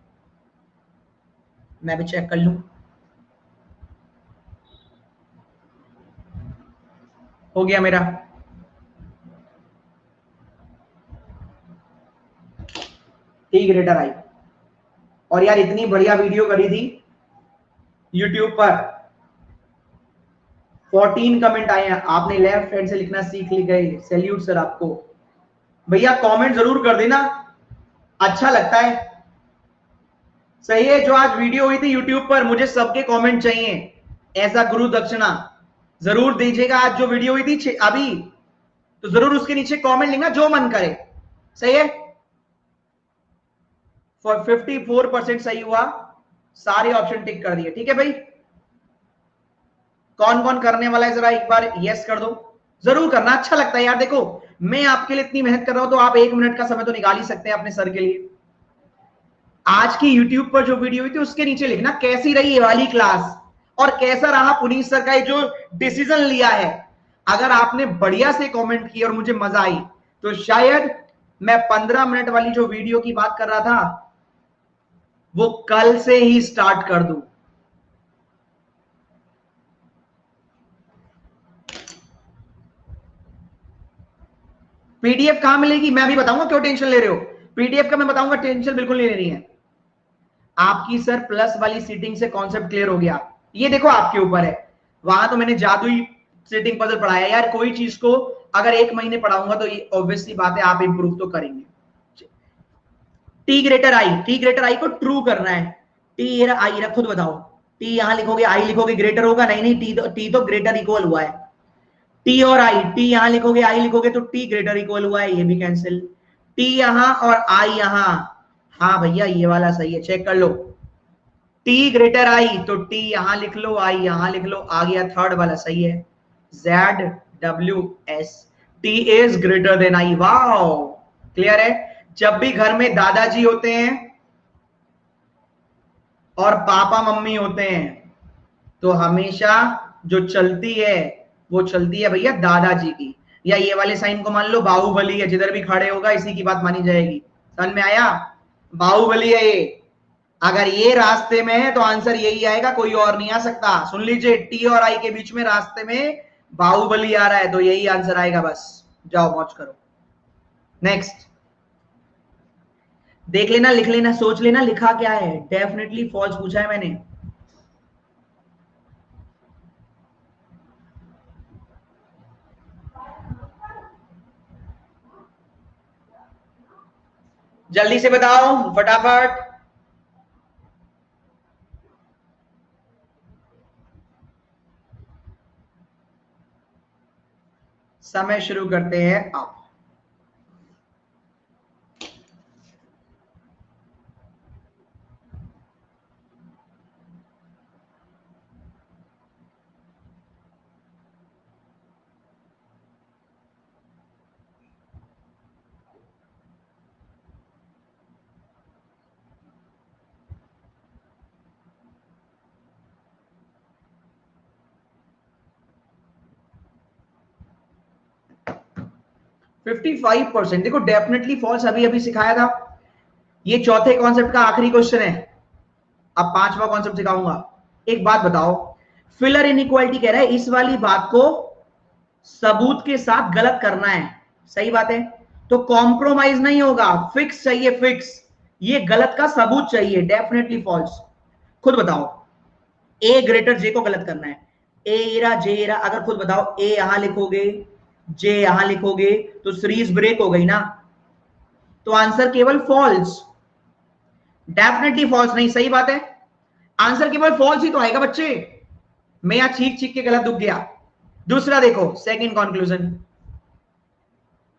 मैं भी चेक कर लूं। हो गया मेरा। टी ग्रेटर आई, और यार इतनी बढ़िया वीडियो करी थी YouTube पर, 14 कमेंट आए हैं, आपने लेफ्ट हैंड से लिखना सीख ली गए, सैल्यूट सर आपको। भैया कमेंट जरूर कर देना, अच्छा लगता है। सही है, जो आज वीडियो हुई थी YouTube पर, मुझे सबके कमेंट चाहिए एज अ गुरु दक्षिणा, जरूर दीजिएगा। आज जो वीडियो हुई थी अभी, तो जरूर उसके नीचे कमेंट लिखना जो मन करे। सही है, 54% सही हुआ, सारे ऑप्शन टिक कर दिए। ठीक है भाई, कौन कौन करने वाला है जरा एक बार यस कर दो, जरूर करना, अच्छा लगता है यार। देखो मैं आपके लिए इतनी मेहनत कर रहा हूं, तो आप 1 मिनट का समय तो निकाल ही सकते हैं अपने सर के लिए। आज की YouTube पर जो वीडियो हुई थी उसके नीचे लिखना कैसी रही ये वाली क्लास, और कैसा रहा पुनीत सर का जो डिसीजन लिया है। अगर आपने बढ़िया से कमेंट किया और मुझे मजा आई, तो शायद मैं 15 मिनट वाली जो वीडियो की बात कर रहा था वो कल से ही स्टार्ट कर दूं। पीडीएफ कहां मिलेगी मैं भी बताऊंगा, क्यों टेंशन ले रहे हो। पीडीएफ का मैं बताऊंगा, टेंशन बिल्कुल नहीं लेनी है आपकी। सर प्लस वाली सीटिंग से कॉन्सेप्ट क्लियर हो गया, ये देखो आपके ऊपर है। वहां तो मैंने जादुई सीटिंग पजल पढ़ाया यार, कोई चीज को अगर 1 महीने पढ़ाऊंगा तो ये ऑब्वियस सी बात है आप इंप्रूव तो करेंगे। टी ग्रेटर आई, टी ग्रेटर आई को ट्रू करना है। टी आई खुद बताओ, टी यहां लिखोगे आई लिखोगे ग्रेटर होगा, नहीं नहीं, टी तो ग्रेटर इक्वल हुआ है। टी और आई, टी यहां लिखोगे आई लिखोगे तो टी ग्रेटर इक्वल हुआ है, ये भी कैंसिल। टी यहां और आई यहां, हाँ भैया ये वाला सही है, चेक कर लो। टी ग्रेटर आई तो टी यहां लिख लो, आई यहां लिख लो, आ गया थर्ड वाला सही है। Z W S, T is greater than I, wow clear है। जब भी घर में दादाजी होते हैं और पापा मम्मी होते हैं, तो हमेशा जो चलती है वो चलती है भैया दादाजी की। या ये वाले साइन को मान लो बाहुबली है, जिधर भी खड़े होगा इसी की बात मानी जाएगी। समझ में आया? बाहुबली है ये। अगर ये रास्ते में है तो आंसर यही आएगा, कोई और नहीं आ सकता। सुन लीजिए, टी और आई के बीच में रास्ते में बाहुबली आ रहा है तो यही आंसर आएगा। बस जाओ मौज करो। नेक्स्ट देख लेना, लिख लेना, सोच लेना लिखा क्या है। डेफिनेटली फॉल्स पूछा है मैंने। जल्दी से बताओ फटाफट। समय शुरू करते हैं अब। फिफ्टी 55%। देखो डेफिनेटली फॉल्स अभी अभी सिखाया था। ये चौथे कॉन्सेप्ट का आखिरी क्वेश्चन है। अब पांचवा कॉन्सेप्ट सिखाऊंगा। एक बात बताओ, फिलर इनइक्वालिटी कह रहा है इस वाली बात को सबूत के साथ गलत करना है। सही बात है, तो कॉम्प्रोमाइज नहीं होगा, फिक्स चाहिए, फिक्स। ये गलत का सबूत चाहिए, डेफिनेटली फॉल्स। खुद बताओ, ए ग्रेटर जे को गलत करना है। ए एरा जे एरा, अगर खुद बताओ ए यहां लिखोगे जे यहां लिखोगे तो सीरीज ब्रेक हो गई ना, तो आंसर केवल फॉल्स। डेफिनेटली फॉल्स नहीं, सही बात है। आंसर केवल फॉल्स ही तो आएगा बच्चे। मैं यहां चीख चीख के गलत दुख गया। दूसरा देखो, सेकंड कंक्लूजन,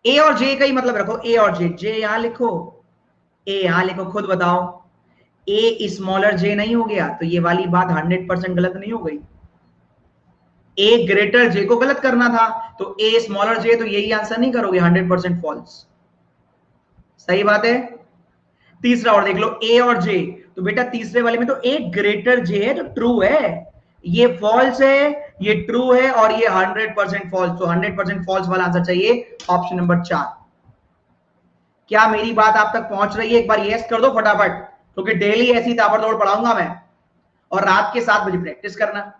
ए और जे का ही मतलब रखो। ए और जे, जे यहां लिखो, ए यहां लिखो। खुद बताओ, ए स्मॉलर जे नहीं हो गया तो ये वाली बात 100% गलत नहीं हो गई। ए ग्रेटर जे को गलत करना था तो ए स्मॉलर जे, तो यही आंसर नहीं करोगे, 100% फॉल्स। सही बात है। तीसरा और देख लो, ए और जे, तो बेटा तीसरे वाले में तो ए ग्रेटर जे है तो ट्रू है। ये फॉल्स है, ये ट्रू है, और ये 100% फॉल्स। तो 100% फॉल्स वाला आंसर चाहिए ऑप्शन नंबर 4। क्या मेरी बात आप तक पहुंच रही है? एक बार यस कर दो फटाफट, क्योंकि डेली ऐसी ताबड़तोड़ पढ़ाऊंगा मैं, और रात के 7 बजे प्रैक्टिस करना।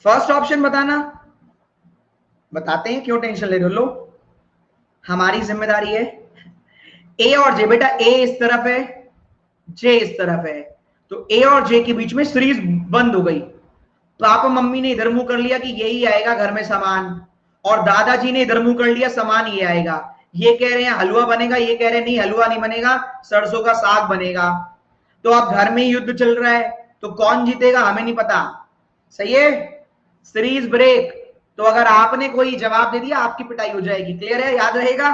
फर्स्ट ऑप्शन बताना। बताते हैं, क्यों टेंशन ले रहे हो? लो, हमारी जिम्मेदारी है। ए और जे, बेटा ए इस तरफ है, जे इस तरफ है, तो ए और जे के बीच में सीरीज बंद हो गई। पापा मम्मी ने इधर मुंह कर लिया कि यही आएगा घर में सामान, और दादाजी ने इधर मुंह कर लिया सामान ये आएगा। ये कह रहे हैं हलवा बनेगा, ये कह रहे हैं नहीं हलवा नहीं बनेगा, सरसों का साग बनेगा। तो अब घर में युद्ध चल रहा है, तो कौन जीतेगा हमें नहीं पता। सही है, सीरीज ब्रेक। तो अगर आपने कोई जवाब दे दिया आपकी पिटाई हो जाएगी। क्लियर है, याद रहेगा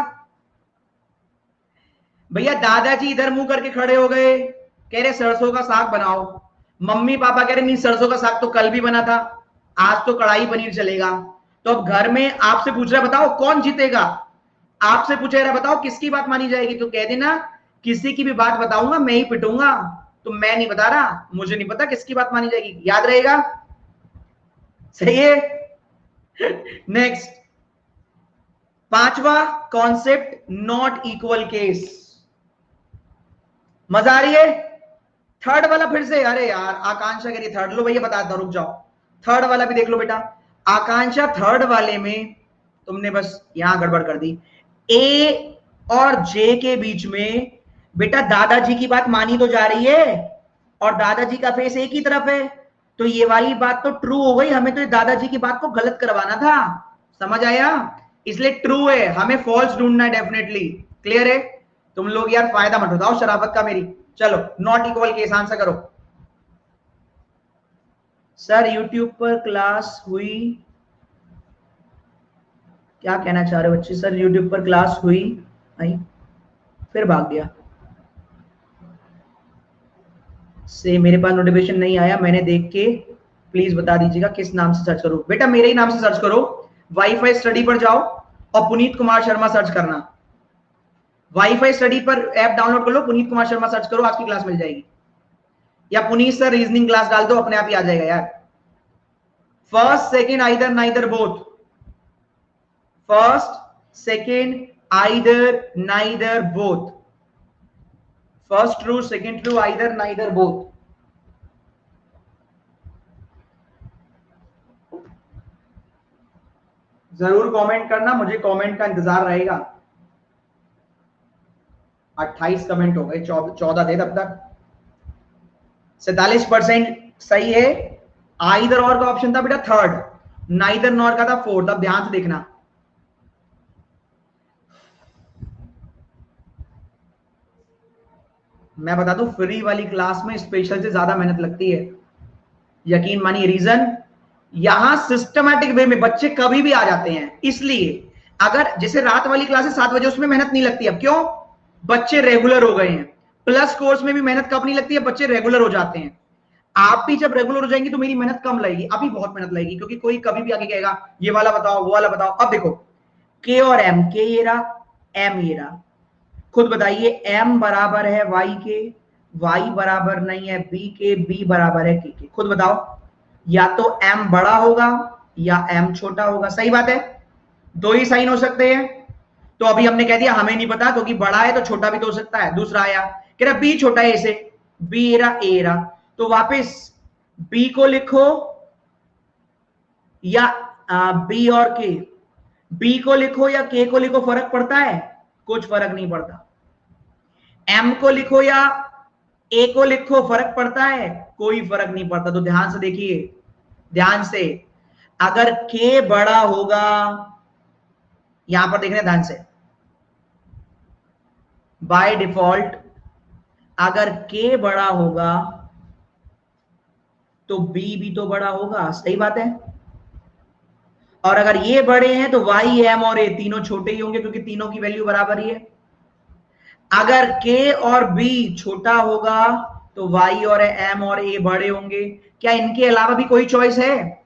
भैया। दादाजी इधर मुंह करके खड़े हो गए, कह रहे सरसों का साग बनाओ। मम्मी पापा कह रहे नहीं, सरसों का साग तो कल भी बना था, आज तो कढ़ाई पनीर चलेगा। तो अब घर में आपसे पूछ रहा है बताओ कौन जीतेगा। आपसे पूछ रहा है बताओ किसकी बात मानी जाएगी, तो कह देना किसी की भी बात बताऊंगा मैं ही पिटूंगा। तो मैं नहीं बता रहा, मुझे नहीं पता किसकी बात मानी जाएगी। याद रहेगा, सही है। नेक्स्ट, पांचवा कॉन्सेप्ट, नॉट इक्वल केस। मजा आ रही है? थर्ड वाला फिर से, अरे यार आकांक्षा कह रही थर्ड, लो भैया बताता रुक जाओ। थर्ड वाला भी देख लो बेटा। आकांक्षा थर्ड वाले में तुमने बस यहां गड़बड़ कर दी। ए और जे के बीच में बेटा दादाजी की बात मानी तो जा रही है, और दादाजी का फेस एक ही तरफ है, तो ये वाली बात तो ट्रू हो गई। हमें तो दादाजी की बात को गलत करवाना था। समझ आया? इसलिए ट्रू है, हमें फॉल्स ढूंढना है डेफिनेटली। क्लियर है? तुम लोग यार फायदा मत उठाओ शराफत का मेरी। चलो, नॉट इक्वल केस आंसर करो। सर यूट्यूब पर क्लास हुई, क्या कहना चाह रहे हो बच्चे? सर यूट्यूब पर क्लास हुई, आई फिर भाग गया से मेरे पास नोटिफिकेशन नहीं आया, मैंने देख के प्लीज बता दीजिएगा किस नाम से सर्च करूं। बेटा मेरे ही नाम से सर्च करो, वाईफाई स्टडी पर जाओ और पुनीत कुमार शर्मा सर्च करना। वाईफाई स्टडी पर ऐप डाउनलोड कर लो, पुनीत कुमार शर्मा सर्च करो, आज की क्लास मिल जाएगी। या पुनीत सर रीजनिंग क्लास डाल दो, अपने आप ही आ जाएगा यार। First second either neither both, first second either neither both, first true second true either neither both. जरूर कमेंट करना, मुझे कमेंट का इंतजार रहेगा। 28 कमेंट हो गए, 14 थे तब तक। 47% सही है। आइदर और का ऑप्शन था बेटा थर्ड, नाइदर नॉर का था फोर्थ। अब ध्यान से देखना, मैं बता दूं फ्री वाली क्लास में स्पेशल से ज्यादा मेहनत लगती है, यकीन मानिए। रीजन, यहां सिस्टमैटिक वे में बच्चे कभी भी आ जाते हैं, इसलिए अगर जैसे रात वाली क्लास है 7 बजे, उसमें मेहनत नहीं लगती। अब क्यों? बच्चे रेगुलर हो गए हैं। प्लस कोर्स में भी मेहनत कब नहीं लगती है? बच्चे रेगुलर हो जाते हैं। आप भी जब रेगुलर हो जाएंगे तो मेरी मेहनत कम लगेगी, अभी बहुत मेहनत लगेगी, क्योंकि कोई कभी भी आगे कहेगा ये वाला बताओ वो वाला बताओ। अब देखो के और एम, के ये रहा, एम ये रहा। खुद बताइए, एम बराबर है वाई के, वाई बराबर नहीं है बी के, बी बराबर है के। खुद बताओ, या तो एम बड़ा होगा या एम छोटा होगा। सही बात है, दो ही साइन हो सकते हैं। तो अभी हमने कह दिया हमें नहीं पता, क्योंकि बड़ा है तो छोटा भी तो हो सकता है। दूसरा आया, कह रहा बी छोटा है ए से, बी ए रहा, तो वापस बी को लिखो या बी और के, बी को लिखो या के को लिखो, फर्क पड़ता है? कुछ फर्क नहीं पड़ता। एम को लिखो या ए को लिखो, फर्क पड़ता है? कोई फर्क नहीं पड़ता। तो ध्यान से देखिए, ध्यान से, अगर के बड़ा होगा, यहां पर देखने ध्यान से, बाय डिफॉल्ट अगर के बड़ा होगा तो बी भी तो बड़ा होगा। सही बात है। और अगर ये बड़े हैं तो वाई, एम और ए तीनों छोटे ही होंगे, क्योंकि तीनों की वैल्यू बराबर ही है। अगर के और बी छोटा होगा तो वाई और एम और ए बड़े होंगे। क्या इनके अलावा भी कोई चॉइस है?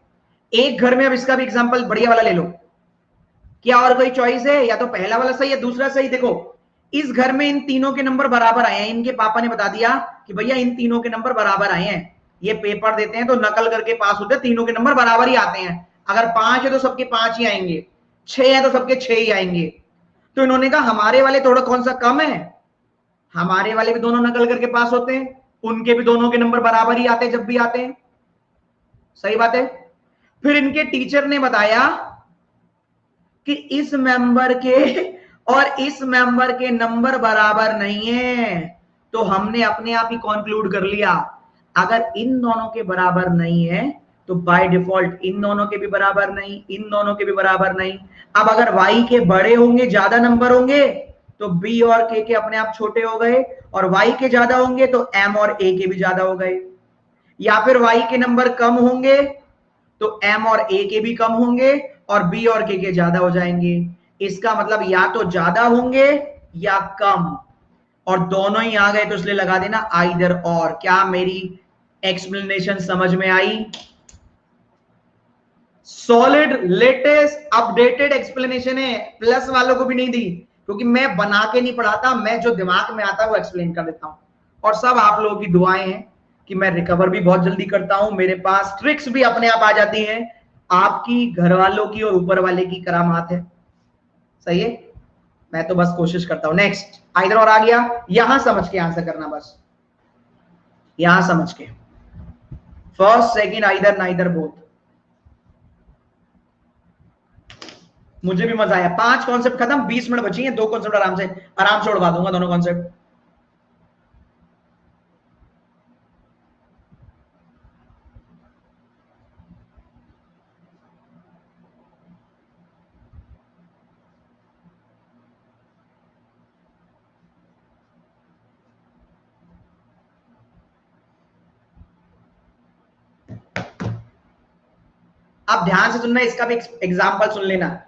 एक घर में, अब इसका भी एग्जांपल बढ़िया वाला ले लो, क्या और कोई चॉइस है? या तो पहला वाला सही है, दूसरा सही। देखो, इस घर में इन तीनों के नंबर बराबर आए हैं, इनके पापा ने बता दिया कि भैया इन तीनों के नंबर बराबर आए हैं। ये पेपर देते हैं तो नकल करके पास होते हैं, तीनों के नंबर बराबर ही आते हैं। अगर 5 है तो सबके 5 ही आएंगे, 6 है तो सबके 6 ही आएंगे। तो इन्होंने कहा हमारे वाले थोड़ा कौन सा कम है, हमारे वाले भी दोनों नकल करके पास होते हैं, उनके भी दोनों के नंबर बराबर ही आते हैं जब भी आते हैं। सही बात है। फिर इनके टीचर ने बताया कि इस मेंबर के और इस मेंबर के नंबर बराबर नहीं है, तो हमने अपने आप ही कंक्लूड कर लिया, अगर इन दोनों के बराबर नहीं है तो बाय डिफॉल्ट इन दोनों के भी बराबर नहीं, इन दोनों के भी बराबर नहीं। अब अगर y के बड़े होंगे, ज्यादा नंबर होंगे, तो b और k के अपने आप छोटे हो गए, और y के ज्यादा होंगे तो m और a के भी ज्यादा हो गए। या फिर y के नंबर कम होंगे तो m और a के भी कम होंगे, और b और k के ज्यादा हो जाएंगे। इसका मतलब या तो ज्यादा होंगे या कम, और दोनों ही आ गए तो इसलिए लगा देना आइदर और। क्या मेरी एक्सप्लेनेशन समझ में आई? सॉलिड, लेटेस्ट, अपडेटेड एक्सप्लेनेशन है, प्लस वालों को भी नहीं दी, क्योंकि मैं बना के नहीं पढ़ाता, मैं जो दिमाग में आता है वो एक्सप्लेन कर देता हूं। और सब आप लोगों की दुआएं हैं कि मैं रिकवर भी बहुत जल्दी करता हूं, मेरे पास ट्रिक्स भी अपने आप आ जाती हैं। आपकी, घर वालों की और ऊपर वाले की करामात है। सही है, मैं तो बस कोशिश करता हूं। नेक्स्ट आइदर और आ गया, यहां समझ के आंसर करना, बस यहां समझ के, first second either neither both. मुझे भी मजा आया। 5 कॉन्सेप्ट खत्म, 20 मिनट बची हैं, 2 कॉन्सेप्ट आराम से उड़वा दूंगा, दोनों कॉन्सेप्ट। अब ध्यान से सुनना, इसका भी एग्जांपल सुन लेना।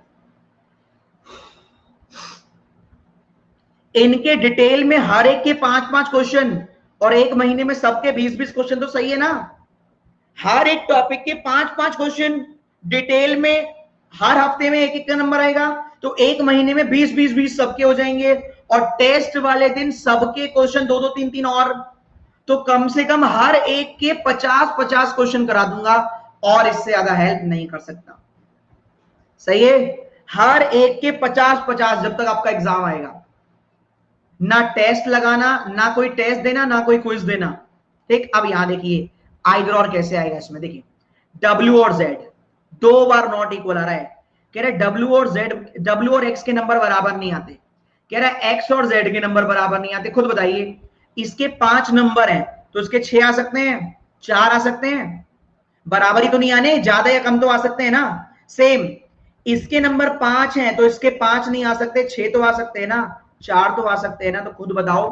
इनके डिटेल में हर एक के 5-5 क्वेश्चन, और एक महीने में सबके 20-20 क्वेश्चन, तो सही है ना? हर एक टॉपिक के 5-5 क्वेश्चन डिटेल में, हर हफ्ते में एक एक का नंबर आएगा, तो एक महीने में 20-20-20 सबके हो जाएंगे। और टेस्ट वाले दिन सबके क्वेश्चन 2-2 3-3 और, तो कम से कम हर एक के 50-50 क्वेश्चन करा दूंगा और इससे ज्यादा हेल्प नहीं कर सकता। सही है, हर एक के 50-50 जब तक आपका एग्जाम आएगा। ना टेस्ट लगाना, ना कोई टेस्ट देना, ना कोई क्विज देना। ठीक, अब यहां देखिए आइदर और कैसे आएगा इसमें। देखिए W और Z दो बार नॉट इक्वल आ रहा है। कह रहे W और X के नंबर बराबर नहीं आते। कह रहा है X और Z के नंबर बराबर नहीं आते। खुद बताइए, इसके 5 नंबर हैं तो इसके 6 आ सकते हैं, 4 आ सकते हैं, बराबरी तो नहीं आने, ज्यादा या कम तो आ सकते हैं ना। सेम इसके नंबर 5 हैं तो इसके 5 नहीं आ सकते, 6 तो आ सकते हैं ना, 4 तो आ सकते हैं ना। तो खुद बताओ,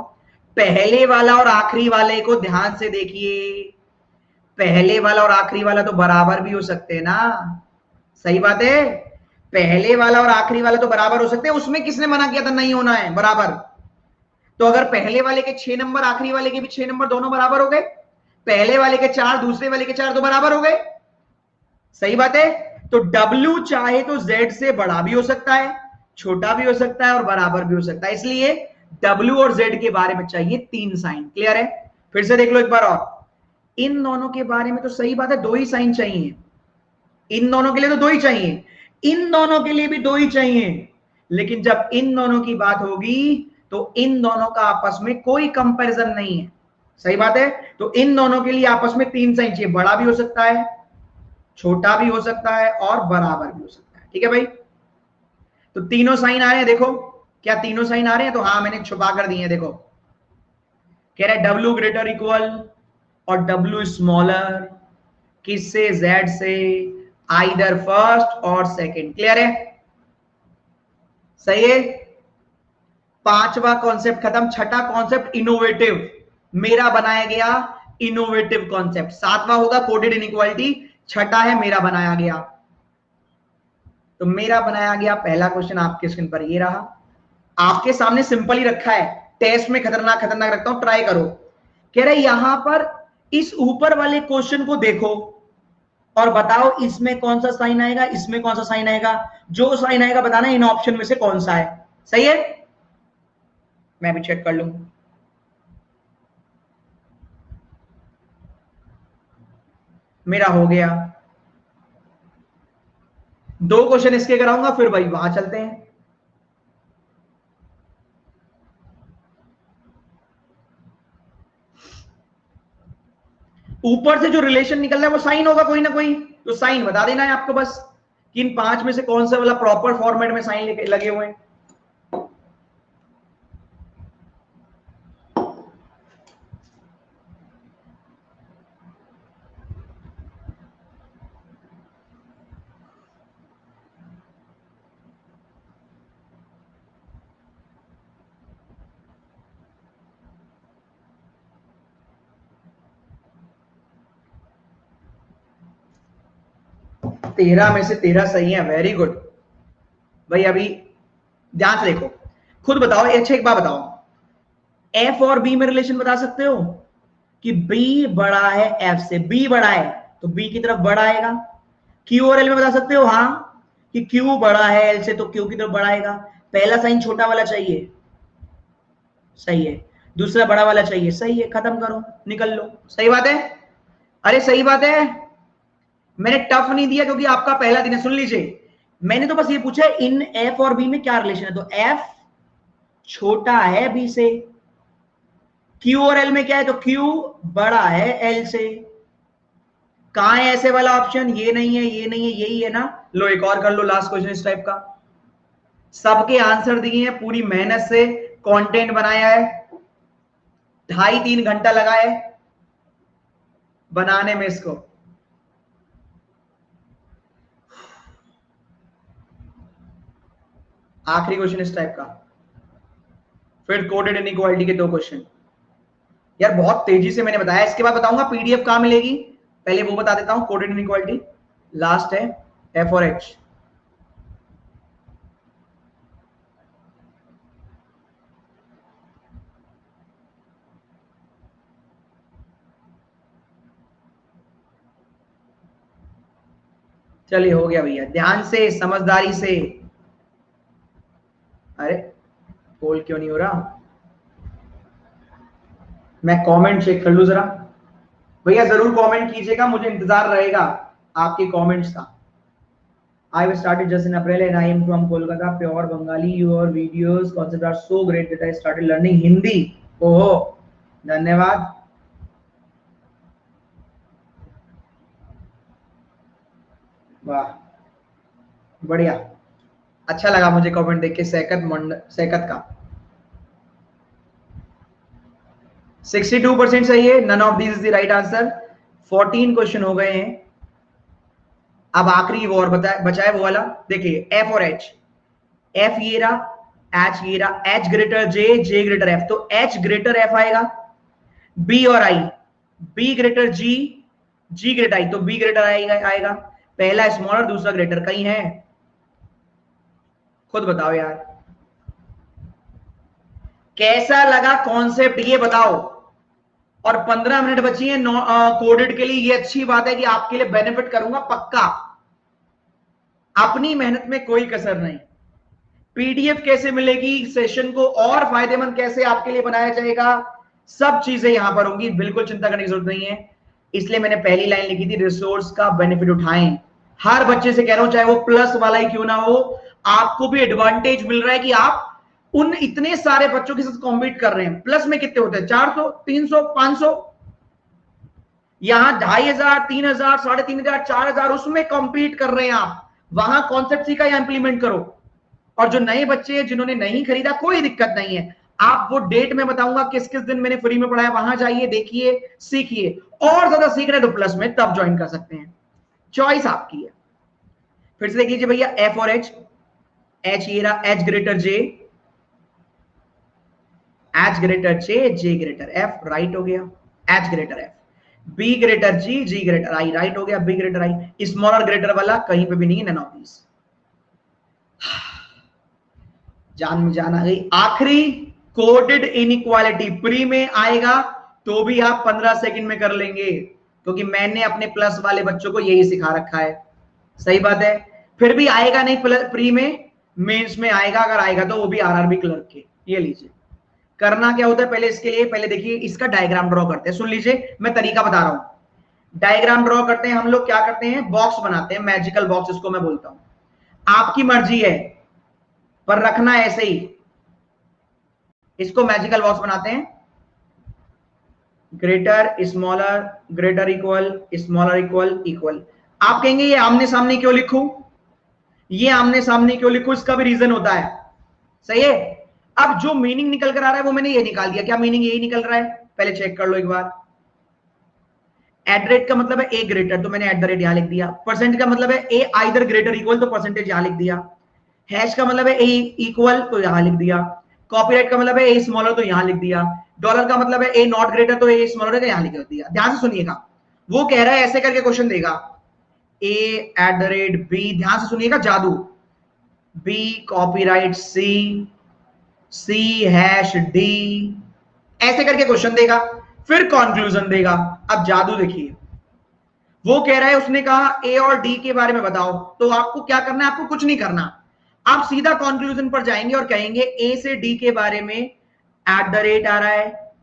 पहले वाला और आखिरी वाले को ध्यान से देखिए, पहले वाला और आखिरी वाला तो बराबर भी हो सकते हैं ना। सही बात है, पहले वाला और आखिरी वाला तो बराबर हो सकते हैं। उसमें किसने मना किया था नहीं होना है बराबर? तो अगर पहले वाले के 6 नंबर, आखिरी वाले के भी 6 नंबर, दोनों बराबर हो गए। पहले वाले के 4, दूसरे वाले के 4 तो बराबर हो गए। सही बात है। तो W चाहे तो Z से बड़ा भी हो सकता है, छोटा भी हो सकता है और बराबर भी हो सकता है। इसलिए W और Z के बारे में चाहिए 3 साइन। क्लियर है? फिर से देख लो एक बार और। इन दोनों के बारे में तो सही बात है, 2 ही साइन चाहिए। इन दोनों के लिए तो 2 ही चाहिए, इन दोनों के लिए भी 2 ही चाहिए। लेकिन जब इन दोनों की बात होगी तो इन दोनों का आपस में कोई कंपैरिजन नहीं है। सही बात है। तो इन दोनों के लिए आपस में 3 साइन चाहिए, बड़ा भी हो सकता है, छोटा भी हो सकता है और बराबर भी हो सकता है। ठीक है भाई? तो तीनों साइन आ रहे हैं, देखो क्या तीनों साइन आ रहे हैं? तो हाँ, मैंने छुपा कर दिए हैं। देखो कह रहा है W ग्रेटर इक्वल और W स्मॉलर किससे? Z से, आइदर फर्स्ट और सेकंड। क्लियर है? सही है। पांचवा कॉन्सेप्ट खत्म। छठा कॉन्सेप्ट इनोवेटिव, मेरा बनाया गया इनोवेटिव कॉन्सेप्ट। सातवां होगा कोडेड इनइक्वालिटी, छठा है मेरा बनाया गया। तो मेरा बनाया गया पहला क्वेश्चन आपके स्क्रीन पर ये रहा, आपके सामने सिंपल ही रखा है, टेस्ट में खतरनाक खतरनाक रखता हूं, ट्राई करो। कह रहे यहां पर इस ऊपर वाले क्वेश्चन को देखो और बताओ इसमें कौन सा साइन आएगा, इसमें कौन सा साइन आएगा। जो साइन आएगा बताना इन ऑप्शन में से कौन सा है। सही है? मैं भी चेक कर लूं। मेरा हो गया। 2 क्वेश्चन इसके कराऊंगा, फिर भाई वहां चलते हैं। ऊपर से जो रिलेशन निकल रहा है वो साइन होगा कोई ना कोई, तो साइन बता देना है आपको बस कि इन 5 में से कौन सा वाला प्रॉपर फॉर्मेट में साइन लगे हुए हैं। तेरह में से 13 सही है, वेरी गुड भाई। अभी ध्यान से देखो, खुद बताओ। अच्छा एक बात बताओ, एफ और बी में रिलेशन बता सकते हो कि बी बड़ा है एफ से, बी बड़ा है तो बी की तरफ बड़ा आएगा। क्यू और एल में बता सकते हो हाँ कि क्यू बड़ा है एल से तो क्यू की तरफ बड़ा आएगा। पहला साइन छोटा वाला चाहिए, सही है, दूसरा बड़ा वाला चाहिए, सही है, खत्म करो, निकल लो। सही बात है? अरे सही बात है। मैंने टफ नहीं दिया क्योंकि आपका पहला दिन है। सुन लीजिए, मैंने तो बस ये पूछा इन एफ और बी में क्या रिलेशन है, तो एफ छोटा है बी से, क्यू और एल में क्या है, तो क्यू बड़ा है एल से। कहां है ऐसे वाला ऑप्शन? ये नहीं है, ये नहीं है, यही है ना। लो एक और कर लो, लास्ट क्वेश्चन इस टाइप का। सबके आंसर दिए हैं, पूरी मेहनत से कंटेंट बनाया है, 2.5-3 घंटा लगा है बनाने में इसको। आखिरी क्वेश्चन इस टाइप का, फिर कोडेड इनइक्वालिटी के 2 क्वेश्चन। यार बहुत तेजी से मैंने बताया, इसके बाद बताऊंगा पीडीएफ कहां मिलेगी, पहले वो बता देता हूं। कोडेड इनइक्वालिटी लास्ट है, एफ और एच। चलिए हो गया भैया, ध्यान से समझदारी से। अरे पोल क्यों नहीं हो रहा? मैं कमेंट चेक कर लूं जरा। भैया जरूर कमेंट कीजिएगा, मुझे इंतजार रहेगा आपके कमेंट्स का। I started just in April and I am from Kolkata, pure Bengali. Your videos concept are so great that I started learning Hindi. ओहो, धन्यवाद। वाह, बढ़िया, अच्छा लगा मुझे कमेंट देख के। सैकत का 62% सही है। None of this is the right answer. 14 question हो गए हैं। अब आखिरी वो और बचा है वो वाला। देखिए एफ और एच, एफ ये रहा, एच ये रहा, H greater J, J greater F, तो एच ग्रेटर एफ आएगा। बी और I, B greater G, G greater I, तो बी ग्रेटर आएगा। पहला स्मॉलर दूसरा ग्रेटर, कहीं है? खुद बताओ यार, कैसा लगा कॉन्सेप्ट ये बताओ। और 15 मिनट बची है कोडेड के लिए। ये अच्छी बात है कि आपके लिए बेनिफिट करूंगा पक्का। अपनी मेहनत में कोई कसर नहीं। पीडीएफ कैसे मिलेगी, सेशन को और फायदेमंद कैसे आपके लिए बनाया जाएगा, सब चीजें यहां पर होंगी, बिल्कुल चिंता करने की जरूरत नहीं है। इसलिए मैंने पहली लाइन लिखी थी, रिसोर्स का बेनिफिट उठाएं। हर बच्चे से कह रहा हूं, चाहे वो प्लस वाला ही क्यों ना हो, आपको भी एडवांटेज मिल रहा है कि आप उन इतने सारे बच्चों के साथ कॉम्पीट कर रहे हैं। प्लस में कितने होते हैं? 400, 300, 500, यहां 2500, 3000, 3500, 4000, उसमें कॉम्पीट कर रहे हैं आप। वहां कॉन्सेप्ट सीखा, या इंप्लीमेंट करो। और जो नए बच्चे हैं जिन्होंने नहीं खरीदा, कोई दिक्कत नहीं है। आप वो डेट में बताऊंगा किस किस दिन मैंने फ्री में पढ़ाया, वहां जाइए, देखिए, सीखिए। और ज्यादा सीख रहे तो प्लस में तब ज्वाइन कर सकते हैं, चॉइस आपकी है। फिर से देख लीजिए भैया, एफ और एच, एच ये रहा, H greater J, H greater J, J greater F, right हो गया। H greater F, B greater G, G greater I, right हो गया। B greater I, smaller greater वाला कहीं पे भी नहीं है, नन ऑफ दीस। जान में जान आ गई। आखिरी, कोडेड इनइक्वालिटी प्री में आएगा तो भी आप 15 सेकंड में कर लेंगे, क्योंकि मैंने अपने प्लस वाले बच्चों को यही सिखा रखा है। सही बात है। फिर भी आएगा नहीं प्री में, मेंस में आएगा, अगर आएगा तो वो भी आरआरबी क्लर्क के। ये लीजिए, करना क्या होता है पहले इसके लिए, पहले देखिए इसका डायग्राम ड्रॉ करते हैं। सुन लीजिए, मैं तरीका बता रहा हूं। डायग्राम ड्रॉ करते हैं हम लोग, क्या करते हैं, बॉक्स बनाते हैं, मैजिकल बॉक्स इसको मैं बोलता हूं। आपकी मर्जी है पर रखना ऐसे ही, इसको मैजिकल बॉक्स बनाते हैं। Greater smaller, greater equal, smaller equal, equal. आप कहेंगे ये आमने सामने क्यों लिखूं, ये आमने सामने क्यों लिखूं, इसका भी रीजन होता है। सही है। अब जो मीनिंग निकल कर आ रहा है वो मैंने ये निकाल दिया। क्या मीनिंग यही निकल रहा है? पहले चेक कर लो एक बार। एट रेट का मतलब है ए ग्रेटर, तो मैंने एट द रेट यहां लिख दिया। परसेंट का मतलब है ए आइदर ग्रेटर इक्वल, तो परसेंटेज यहां लिख दिया। हैश का मतलब है ए इक्वल, तो यहां लिख दिया। कॉपीराइट का मतलब है ए स्मॉलर, तो यहां लिख दिया। डॉलर का मतलब है ए नॉट ग्रेटर, तो ए स्मॉलर है, यहां लिख दिया। ध्यान से सुनिएगा, वो कह रहा है ऐसे करके क्वेश्चन देगा, ए एट द रेट बी, ध्यान से सुनिएगा जादू, बी कॉपीराइट सी, सी हैश डी, ऐसे करके क्वेश्चन देगा, फिर कंक्लूजन देगा। अब जादू देखिए, वो कह रहा है, उसने कहा ए और डी के बारे में बताओ, तो आपको क्या करना है? आपको कुछ नहीं करना, आप सीधा कंक्लूजन पर जाएंगे और कहेंगे ए से डी के बारे में एट द रेट आ रहा है,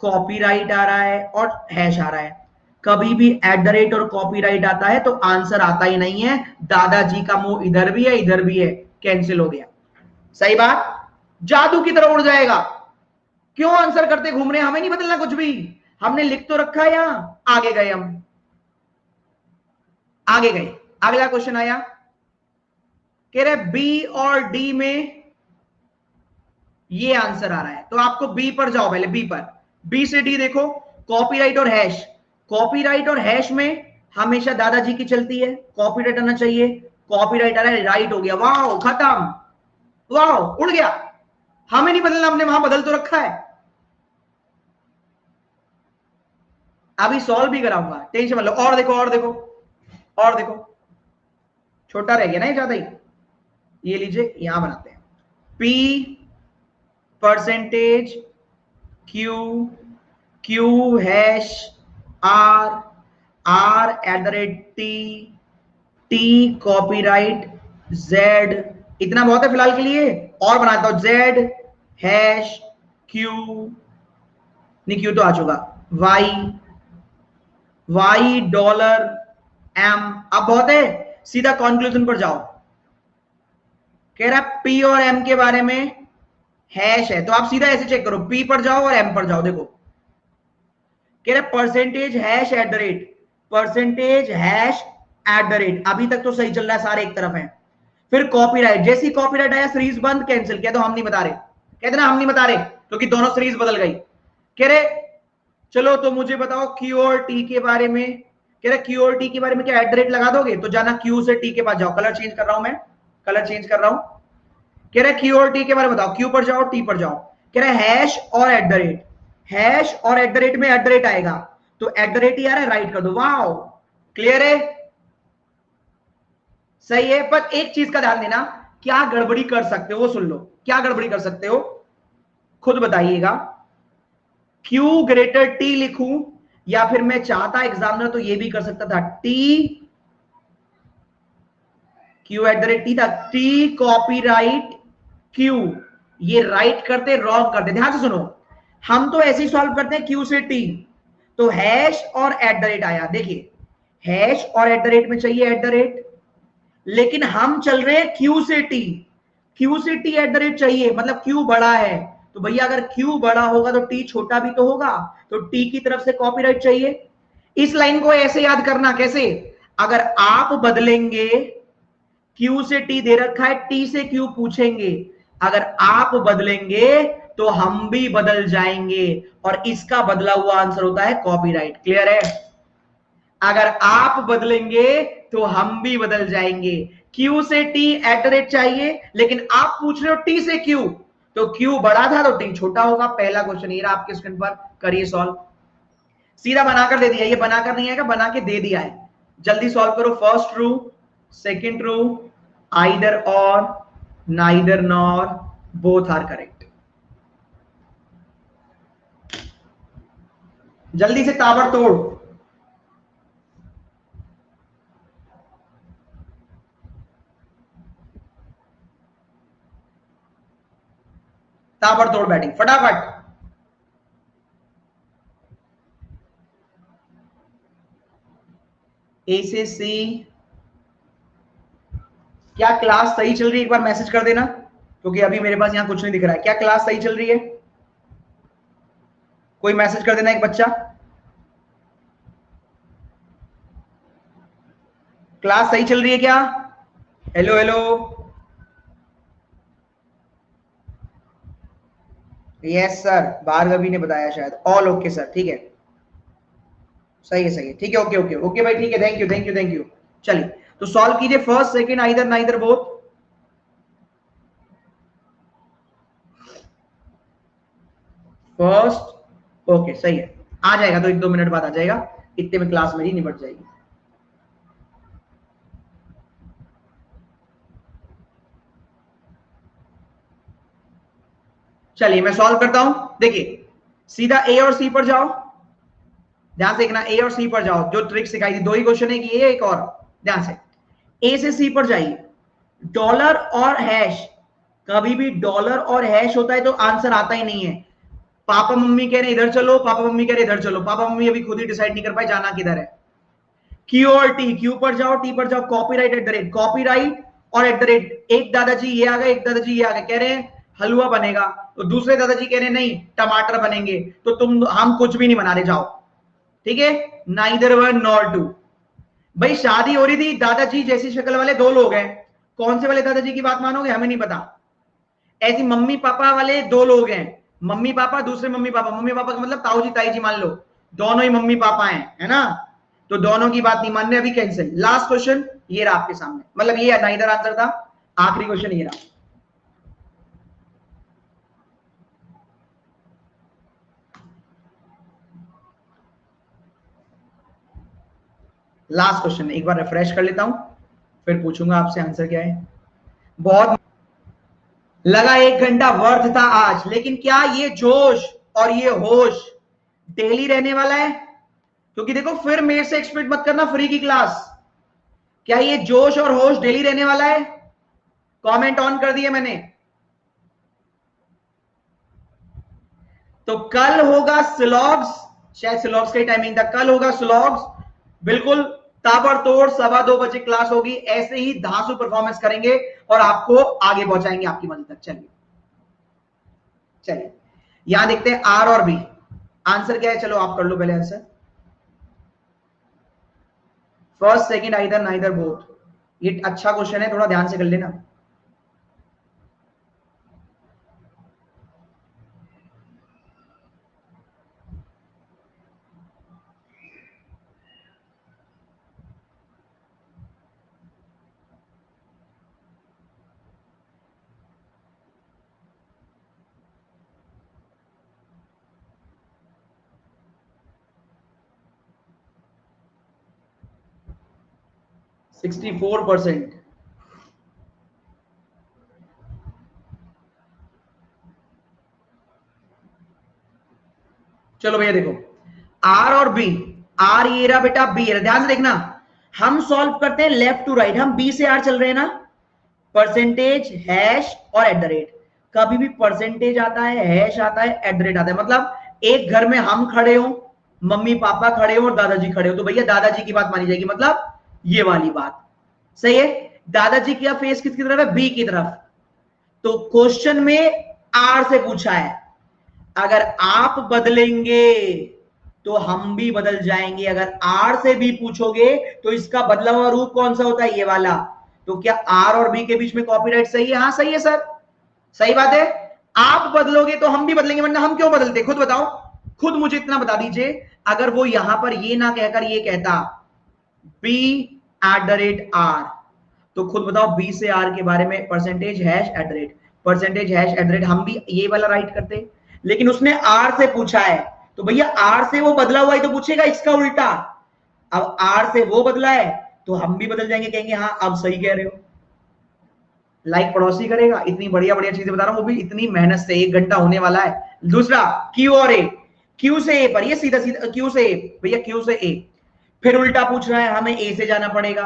कॉपीराइट आ रहा है और हैश आ रहा है। कभी भी एट द रेट और कॉपीराइट आता है तो आंसर आता ही नहीं है। दादाजी का मुंह इधर भी है इधर भी है, कैंसिल हो गया। सही बात, जादू की तरह उड़ जाएगा। क्यों आंसर करते घूम रहे हैं? हमें नहीं बदलना कुछ भी, हमने लिख तो रखा है यहां। आगे गए, हम आगे गए। अगला क्वेश्चन आया, कह रहे बी और डी में ये आंसर आ रहा है, तो आपको बी पर जाओ पहले। बी पर, बी से डी देखो, कॉपीराइट और हैश। कॉपीराइट और हैश में हमेशा दादाजी की चलती है, कॉपीराइट आना चाहिए। कॉपीराइट आ रहा है, राइट हो गया। वाह, खत्म, वाह, उड़ गया। हमें नहीं बदलना, हमने वहां बदल तो रखा है। अभी सॉल्व भी कराऊंगा, टेंशन मत लो। और देखो, और देखो, और देखो, छोटा रह गया ना ये ज्यादा ही। ये लीजिए, यहां बनाते हैं, P percentage Q, Q hash R, R at the rate T, T copyright Z। इतना बहुत है फिलहाल के लिए, और बनाता हूं Z हैश Q, नहीं, क्यू तो आ चुका, वाई डॉलर एम। अब बहुत है, सीधा कंक्लूजन पर जाओ। कह रहा है पी और एम के बारे में हैश है, तो आप सीधा ऐसे चेक करो, पी पर जाओ और एम पर जाओ। देखो कह रहा है percentage hash at the rate, percentage hash at the rate. अभी तक तो सही चल रहा है, सारे एक तरफ है। फिर कॉपीराइट, जैसे ही कॉपीराइट आया सीरीज बंद, कैंसिल किया, तो हम नहीं बता रहे, कहते ना हम नहीं बता रहे, क्योंकि दोनों सीरीज बदल गई। कह रहे चलो तो मुझे बताओ क्यू और टी के बारे में। कह रहे क्यू और टी के बारे में क्या एट द रेट लगा दोगे? तो जाना क्यू से टी के पास जाओ, कलर चेंज कर रहा हूं मैं, कलर चेंज कर रहा हूं। कह रहे क्यू और टी के बारे में बताओ, क्यू पर जाओ टी पर जाओ। कह रहे हैश और एट द रेट, हैश और एट द रेट में एट द रेट आएगा, तो एट द रेट ही आ रहा है, राइट कर दो। वाओ, क्लियर है, सही है। पर एक चीज का ध्यान देना, क्या गड़बड़ी कर सकते हो वो सुन लो, क्या गड़बड़ी कर सकते हो खुद बताइएगा। क्यू ग्रेटर टी लिखूं, या फिर मैं चाहता एग्जामिनर तो ये भी कर सकता था, T Q at the rate T था, टी कॉपीराइट क्यू, ये राइट करते रॉन्ग करते। ध्यान से सुनो, हम तो ऐसे ही सॉल्व करते हैं क्यू से टी, तो हैश और एट द रेट आया। देखिए हैश और एट द रेट में चाहिए एट द रेट, लेकिन हम चल रहे हैं क्यू से टी, क्यू से टी एट द रेट चाहिए, मतलब क्यू बड़ा है, तो भैया अगर क्यू बड़ा होगा तो टी छोटा भी तो होगा, तो टी की तरफ से कॉपीराइट चाहिए। इस लाइन को ऐसे याद करना, कैसे? अगर आप बदलेंगे, क्यू से टी दे रखा है, टी से क्यू पूछेंगे, अगर आप बदलेंगे तो हम भी बदल जाएंगे, और इसका बदला हुआ आंसर होता है कॉपीराइट। क्लियर है? अगर आप बदलेंगे तो हम भी बदल जाएंगे। क्यू से टी एट द रेट चाहिए, लेकिन आप पूछ रहे हो टी से क्यू, तो क्यू बड़ा था तो टी छोटा होगा। पहला क्वेश्चन ये रहा आपके स्क्रीन पर, करिए सॉल्व। सीधा बनाकर दे दिया, ये बनाकर नहीं आएगा, बना के दे दिया है। जल्दी सॉल्व करो। फर्स्ट रू, second row, either or, neither nor, both are correct. जल्दी से ताबड़तोड़। ताबड़तोड़ बैटिंग, फटाफट। ए से सी, क्या क्लास सही चल रही है? एक बार मैसेज कर देना, क्योंकि अभी मेरे पास यहां कुछ नहीं दिख रहा है। क्या क्लास सही चल रही है? कोई मैसेज कर देना, एक बच्चा। क्लास सही चल रही है क्या? Hello hello. Yes sir, Bhargavi ने बताया शायद। ऑल ओके सर, ठीक है, सही है, सही है, ठीक है, ओके ओके ओके भाई, ठीक है, thank you thank you thank you. चलिए तो सॉल्व कीजिए, first second, either neither both. First okay, सही है, आ जाएगा, तो 1-2 मिनट बाद आ जाएगा, इतने में क्लास मेरी निपट जाएगी। चलिए मैं सॉल्व करता हूं। देखिए सीधा ए और सी पर जाओ, ध्यान से देखना, ए और सी पर जाओ, जो ट्रिक सिखाई थी, 2 ही क्वेश्चन है कि ये एक और, ध्यान से। ए से सी पर जाइए, डॉलर और हैश, कभी भी डॉलर और हैश होता है तो आंसर आता ही नहीं है। पापा मम्मी कह रहे इधर चलो, पापा मम्मी कह रहे इधर चलो, पापा मम्मी अभी खुद ही डिसाइड नहीं कर पाए जाना किधर है। क्यू और टी, क्यू पर जाओ टी पर जाओ, copyright at the rate, copyright और एट द रेट। एक दादाजी ये आ गए, एक दादाजी ये आ गए, कह रहे हैं हलवा बनेगा, तो दूसरे दादाजी कह रहे हैं नहीं टमाटर बनेंगे, तो हम कुछ भी नहीं बना रहे, जाओ। ठीक है, नाइदर वन नॉर टू। भाई शादी हो रही थी, दादाजी जैसी शक्ल वाले 2 लोग हैं, कौन से वाले दादाजी की बात मानोगे? हमें नहीं पता। ऐसी मम्मी पापा वाले 2 लोग हैं, मम्मी पापा, दूसरे मम्मी पापा, मम्मी पापा का मतलब ताऊ जी ताई जी मान लो, दोनों ही मम्मी पापा हैं, है ना, तो दोनों की बात नहीं मान रहे, अभी कैंसिल। लास्ट क्वेश्चन ये रहा आपके सामने, मतलब ये नाइदर आंसर था, आखिरी क्वेश्चन ये रहा। लास्ट क्वेश्चन, एक बार रिफ्रेश कर लेता हूं, फिर पूछूंगा आपसे आंसर क्या है। बहुत लगा 1 घंटा वर्थ था आज, लेकिन क्या ये जोश और ये होश डेली रहने वाला है? क्योंकि देखो फिर मेरे से एक्सपेक्ट मत करना फ्री की क्लास, क्या ये जोश और होश डेली रहने वाला है? कमेंट ऑन कर दिए मैंने। तो कल होगा स्लॉग्स, शायद स्लॉग्स का ही टाइमिंग था, कल होगा स्लॉग्स, बिल्कुल ताबड़तोड़ 2:15 क्लास होगी। ऐसे ही धांसू परफॉर्मेंस करेंगे और आपको आगे पहुंचाएंगे आपकी मंजिल तक। चलिए चलिए यहां देखते हैं आर और बी, आंसर क्या है? चलो आप कर लो पहले answer. First second either neither both, ये अच्छा क्वेश्चन है, थोड़ा ध्यान से कर लेना। %64। चलो भैया देखो, आर और बी, आर ये रहा बेटा, बी ये रहा, ध्यान से देखना। हम सॉल्व करते हैं लेफ्ट टू राइट, हम बी से आर चल रहे हैं ना, परसेंटेज, हैश और एट द रेट। कभी भी परसेंटेज आता है, हैश आता है, एट द रेट आता है। मतलब एक घर में हम खड़े हो, मम्मी पापा खड़े हो और दादाजी खड़े हो, तो भैया दादाजी की बात मानी जाएगी, मतलब ये वाली बात सही है। दादाजी का फेस किसकी तरफ है? बी की तरफ। तो क्वेश्चन में आर से पूछा है, अगर आप बदलेंगे तो हम भी बदल जाएंगे। अगर आर से भी पूछोगे तो इसका बदला हुआ रूप कौन सा होता है? ये वाला। तो क्या आर और बी के बीच में कॉपीराइट सही है? हाँ सही है सर, सही बात है। आप बदलोगे तो हम भी बदलेंगे, वरना हम क्यों बदलते? खुद बताओ, खुद मुझे इतना बता दीजिए। अगर वो यहां पर ये ना कहकर ये कहता B@R, तो खुद बताओ बी से आर के बारे में, percentage hash at the rate, percentage hash at the rate, हम भी ये वाला राइट करते। लेकिन उसने आर से पूछा है, तो भैया आर से वो बदला हुआ ही तो पूछेगा, इसका उल्टा। अब आर से वो बदला है तो हम भी बदल जाएंगे, कहेंगे हाँ अब सही कह रहे हो। लाइक पड़ोसी करेगा, इतनी बढ़िया बढ़िया चीजें बता रहा हूं, वो भी इतनी मेहनत से, 1 घंटा होने वाला है। दूसरा क्यू और ए, क्यू से ए पर, ये सीधा सीधा क्यू से ए, भैया क्यू से ए, फिर उल्टा पूछ रहा है, हमें ए से जाना पड़ेगा।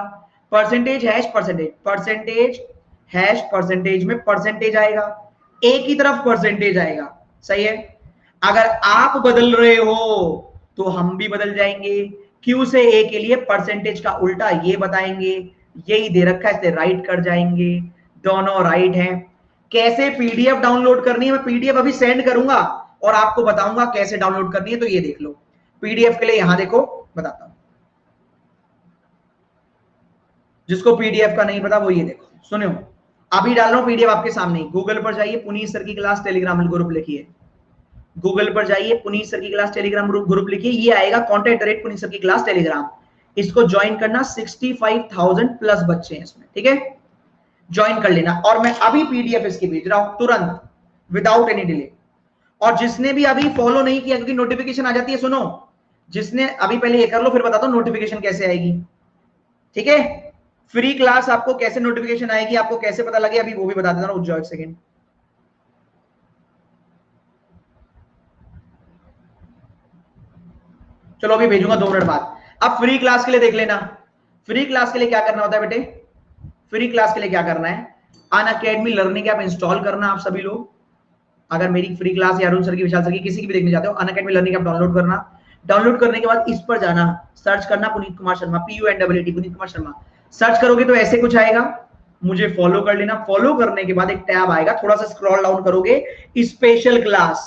Percentage hash percentage, percentage hash percentage में परसेंटेज आएगा, ए की तरफ परसेंटेज आएगा, सही है। अगर आप बदल रहे हो तो हम भी बदल जाएंगे। क्यू से ए के लिए परसेंटेज का उल्टा ये बताएंगे, यही दे रखा है, इसे राइट कर जाएंगे, दोनों राइट हैं। कैसे पीडीएफ डाउनलोड करनी है, मैं पीडीएफ अभी सेंड करूंगा और आपको बताऊंगा कैसे डाउनलोड करनी है, तो ये देख लो। पीडीएफ के लिए यहां देखो बताता हूं, जिसको पीडीएफ का नहीं पता वो ये देखो, सुनो अभी डाल रहा हूं पीडीएफ आपके सामने। गूगल पर जाइए, पुनीत सर की क्लास टेलीग्राम ग्रुप लिखिए, गूगल पर जाइए, पुनीत सर की क्लास टेलीग्राम ग्रुप लिखिए, ये आएगा कॉन्टैक्ट पुनीत सर की क्लास टेलीग्राम। इसको ज्वाइन करना, 65,000 प्लस बच्चे हैं इसमें, ठीक है, ज्वाइन कर लेना। और मैं अभी पीडीएफ इसकी भेज रहा हूं तुरंत, विदाउट एनी डिले। और जिसने भी अभी फॉलो नहीं किया, क्योंकि नोटिफिकेशन आ जाती है, सुनो, जिसने अभी पहले ये कर लो, फिर बताता हूं नोटिफिकेशन कैसे आएगी, ठीक है। फ्री क्लास आपको कैसे नोटिफिकेशन आएगी, आपको कैसे पता लगे, अभी वो भी बता देता हूं, रुक जाओ एक सेकेंड। चलो अभी भेजूंगा 2 मिनट बाद। अब फ्री क्लास के लिए देख लेना, फ्री क्लास के लिए क्या करना होता है बेटे, फ्री क्लास के लिए क्या करना है, अनअकैडमी लर्निंग ऐप इंस्टॉल करना आप सभी लोग। अगर मेरी फ्री क्लास या अरुण सर की, विशाल सर की, किसी की भी देखने जाते हो, अनअकैडमी लर्निंग ऐप डाउनलोड करना। डाउनलोड करने के बाद इस पर जाना, सर्च करना पुनीत कुमार शर्मा, PUNEET, पुनीत कुमार शर्मा। सर्च करोगे तो ऐसे कुछ आएगा, मुझे फॉलो कर लेना। फॉलो करने के बाद एक टैब आएगा, थोड़ा सा स्क्रॉल डाउन करोगे, स्पेशल क्लास,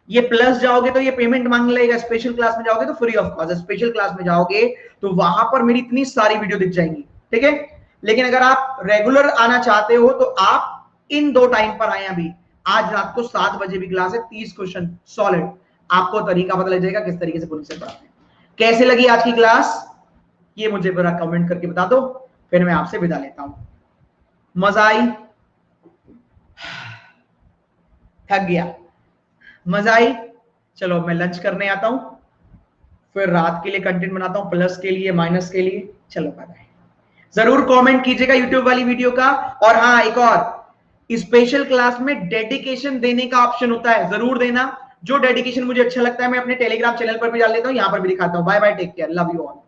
ये प्लस जाओगे तो ये पेमेंट मांग लेगा, स्पेशल क्लास में जाओगे तो free of cost. Special class में जाओगे तो वहां पर मेरी इतनी सारी वीडियो दिख जाएंगी, ठीक है। लेकिन अगर आप रेगुलर आना चाहते हो तो आप इन 2 टाइम पर आए। अभी आज रात को 7 बजे भी क्लास है, 30 क्वेश्चन सॉलिड, आपको तरीका पता लग जाएगा किस तरीके से पुनीत सर पढ़ाते हैं। कैसे लगी आज की क्लास, ये मुझे जरा कमेंट करके बता दो, फिर मैं आपसे विदा लेता हूं। मजा आई? थक गया? मजा आई? चलो मैं लंच करने आता हूं, फिर रात के लिए कंटेंट बनाता हूं, प्लस के लिए माइनस के लिए। चलो बाय बाय। जरूर कमेंट कीजिएगा यूट्यूब वाली वीडियो का। और हाँ, एक और, स्पेशल क्लास में डेडिकेशन देने का ऑप्शन होता है, जरूर देना। जो डेडिकेशन मुझे अच्छा लगता है मैं अपने टेलीग्राम चैनल पर भी डाल देता हूं, यहां पर भी दिखाता हूं। Bye bye, take care, love you all.